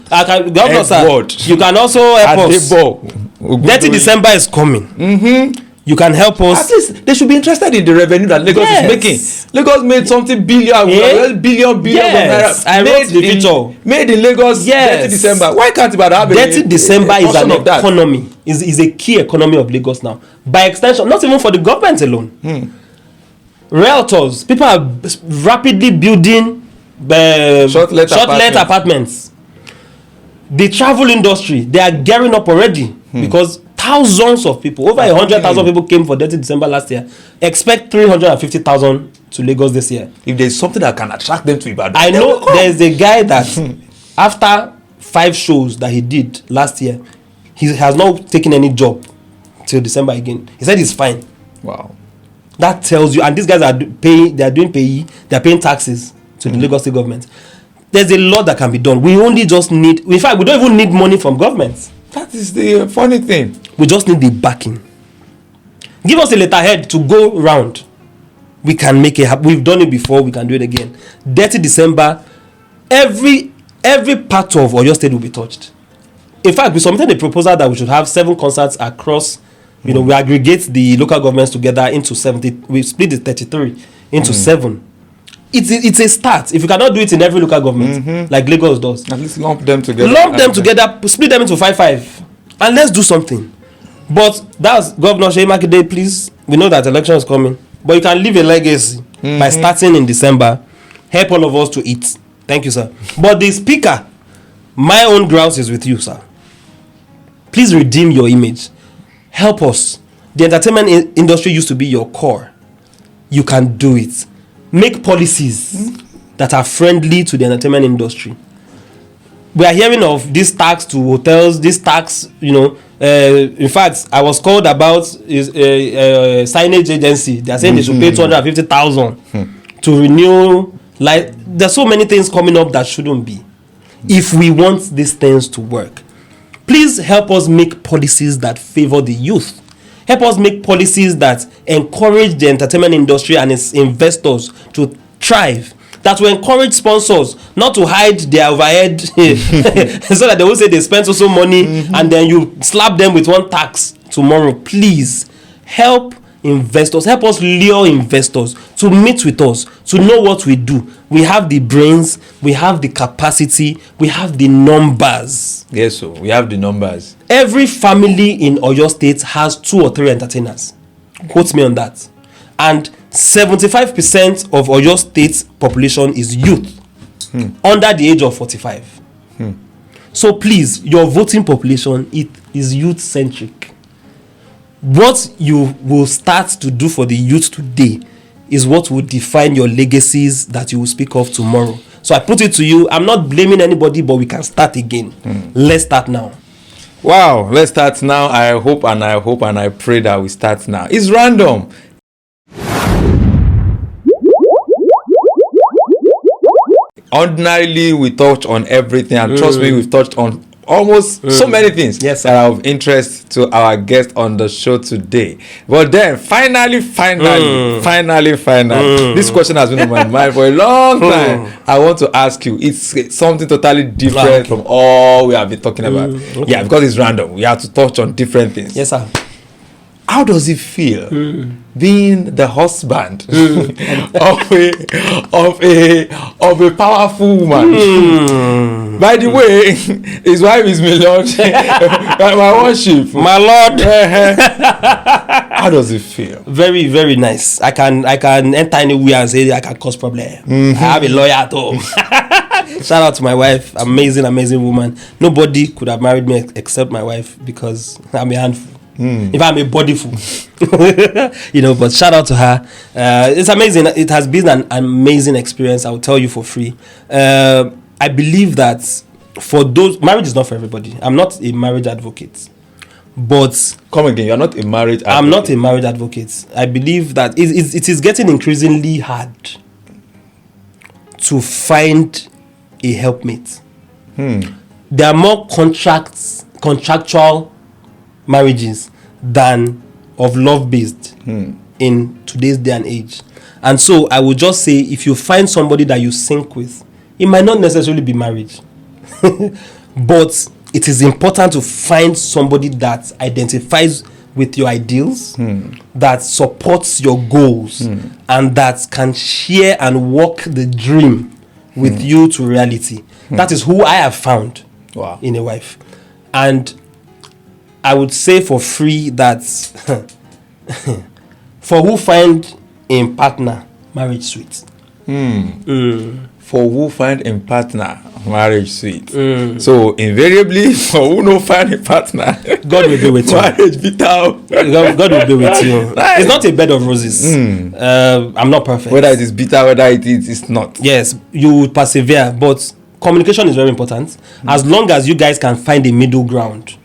Governor, sir. You can also help us. 30 December is coming. You can help us. At least they should be interested in the revenue that Lagos is making. Lagos made something billion. Yes, I wrote the picture. Made in Lagos. Yes. 30 December. Why can't Ibadan have 30 December is an economy. Is a key economy of Lagos now. By extension, not even for the government alone. Realtors, people are rapidly building short-let apartments. The travel industry, they are gearing up already because thousands of people, over 100,000 people came for 30 December last year. Expect 350,000 to Lagos this year. If there's something that can attract them to Ibadan, I know there's a guy that after 5 shows that he did last year, he has not taken any job till December again. He said he's fine. Wow. That tells you, and these guys are paying, they are doing payee, they are paying taxes to the Lagos State government. There's a lot that can be done. We only just need, in fact, we don't even need money from government. That is the funny thing. We just need the backing. Give us a letterhead to go round. We can make it happen. We've done it before, we can do it again. 30 December, every part of Oyo State will be touched. In fact, we submitted a proposal that we should have 7 concerts across. We aggregate the local governments together into 70. We split the 33 into 7. It's a start. If you cannot do it in every local government, like Lagos does, at least lump them together. Split them into 5-5, and let's do something. But that's Governor Seyi Makinde. Please, we know that election is coming, but you can leave a legacy by starting in December. Help all of us to eat. Thank you, sir. But the speaker, my own grouse is with you, sir. Please redeem your image. Help us. The entertainment industry used to be your core. You can do it. Make policies that are friendly to the entertainment industry. We are hearing of this tax to hotels, this tax, in fact, I was called about a signage agency. They are saying they should pay 250,000 to renew. Like, there's so many things coming up that shouldn't be. If we want these things to work, please help us make policies that favor the youth. Help us make policies that encourage the entertainment industry and its investors to thrive. That will encourage sponsors not to hide their overhead so that they will say they spent so money and then you slap them with one tax tomorrow. Please help investors. Help us lure investors to meet with us, to know what we do. We have the brains, we have the capacity, we have the numbers. Yes, so we have the numbers. Every family in Oyo State has 2 or 3 entertainers. Quote me on that. And 75% of Oyo State population is youth under the age of 45. So please, your voting population, it is youth-centric. What you will start to do for the youth today is what will define your legacies that you will speak of tomorrow. So I put it to you, I'm not blaming anybody, but we can start again. Let's start now. Wow, let's start now. I hope and I pray that we start now. It's random. Ordinarily, we touch on everything, and trust me, we've touched on almost so many things Yes, that are of interest to our guest on the show today. But then, finally, this question has been on my mind for a long time. I want to ask you, it's something totally different from all we have been talking about. Okay. Yeah, because it's random. We have to touch on different things. Yes, sir. How does it feel being the husband of a powerful woman? By the way, his wife is my Lord, my worship, my Lord. How does it feel? Very, very nice. I can enter anywhere and say I can cause problem. I have a lawyer at home. Shout out to my wife, amazing woman. Nobody could have married me except my wife because I'm a handful. If I'm a bodyful, but shout out to her. It's amazing. It has been an amazing experience. I will tell you for free. I believe that for those, marriage is not for everybody. I'm not a marriage advocate, but come again. You're not a marriage advocate. I'm not a marriage advocate. I believe that it is getting increasingly hard to find a helpmate. There are more contractual marriages than of love-based in today's day and age. And so I would just say, if you find somebody that you sync with, it might not necessarily be marriage, but it is important to find somebody that identifies with your ideals, that supports your goals, and that can share and walk the dream with you to reality. That is who I have found in a wife. And I would say for free that for who find in partner, marriage sweet. For who find in partner, marriage sweet. So invariably, for who no find a partner, God will be with you. Marriage bitter. God will be with you. Nice. It's not a bed of roses. I'm not perfect. Whether it is bitter, whether it is not. Yes, you will persevere, but communication is very important. As long as you guys can find a middle ground.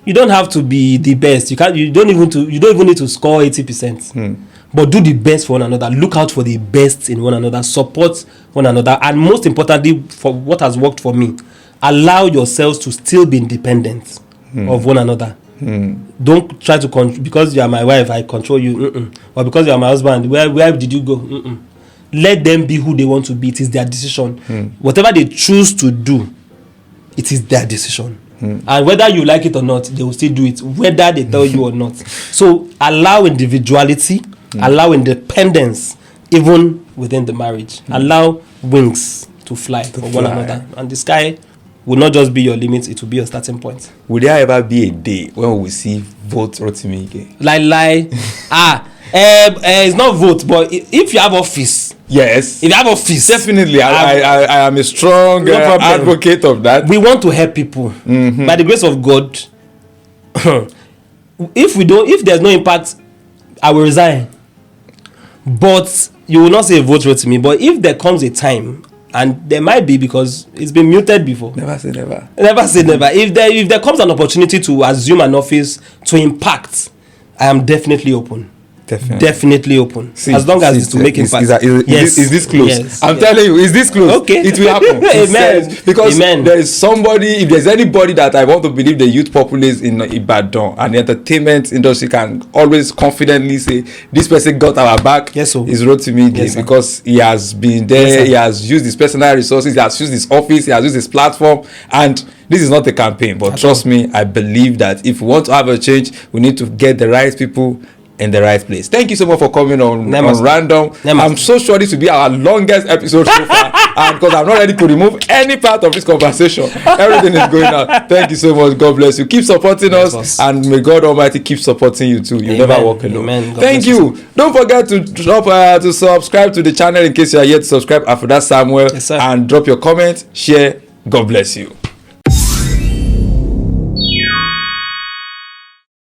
You don't have to be the best. You don't even need to score 80%. But do the best for one another. Look out for the best in one another. Support one another. And most importantly, for what has worked for me, allow yourselves to still be independent of one another. Don't try to because you are my wife, I control you. Or because you are my husband, where did you go? Let them be who they want to be. It is their decision. Whatever they choose to do, it is their decision. And whether you like it or not, they will still do it, whether they tell you or not. So allow individuality, allow independence, even within the marriage. Allow wings to fly for one another. And the sky will not just be your limit, it will be your starting point. Will there ever be a day when we will see vote Rotimi Ige? It's not vote, but if you have office. Yes. If you have office. Definitely. I am a strong advocate of that. We want to help people. By the grace of God, if there's no impact, I will resign. But you will not say vote Rotimi. But if there comes a time, and there might be because it's been muted before. Never say never. Never say never. If there comes an opportunity to assume an office to impact, I am definitely open. Definitely open. As long as it's to make impact. Is this close? Yes. I'm telling you, is this close? Okay. It will happen. Amen. Because Amen. there is somebody, if there's anybody that I want to believe the youth populace in Ibadan and the entertainment industry can always confidently say, this person got our back, yes, so. is Rotimi Ige, Yes, because he has been there, yes, he has used his personal resources, he has used his office, he has used his platform, and this is not a campaign, but trust me, I believe that if we want to have a change, we need to get the right people in the right place. Thank you so much for coming on Random. I'm so sure this will be our longest episode so far, and because I'm not ready to remove any part of this conversation, everything is going out. Thank you so much. God bless you. Keep supporting us, and may God Almighty keep supporting you too. You never walk alone. Thank you. Don't forget to drop to subscribe to the channel in case you are yet to subscribe. After that, Samuel, and drop your comment, share. God bless you.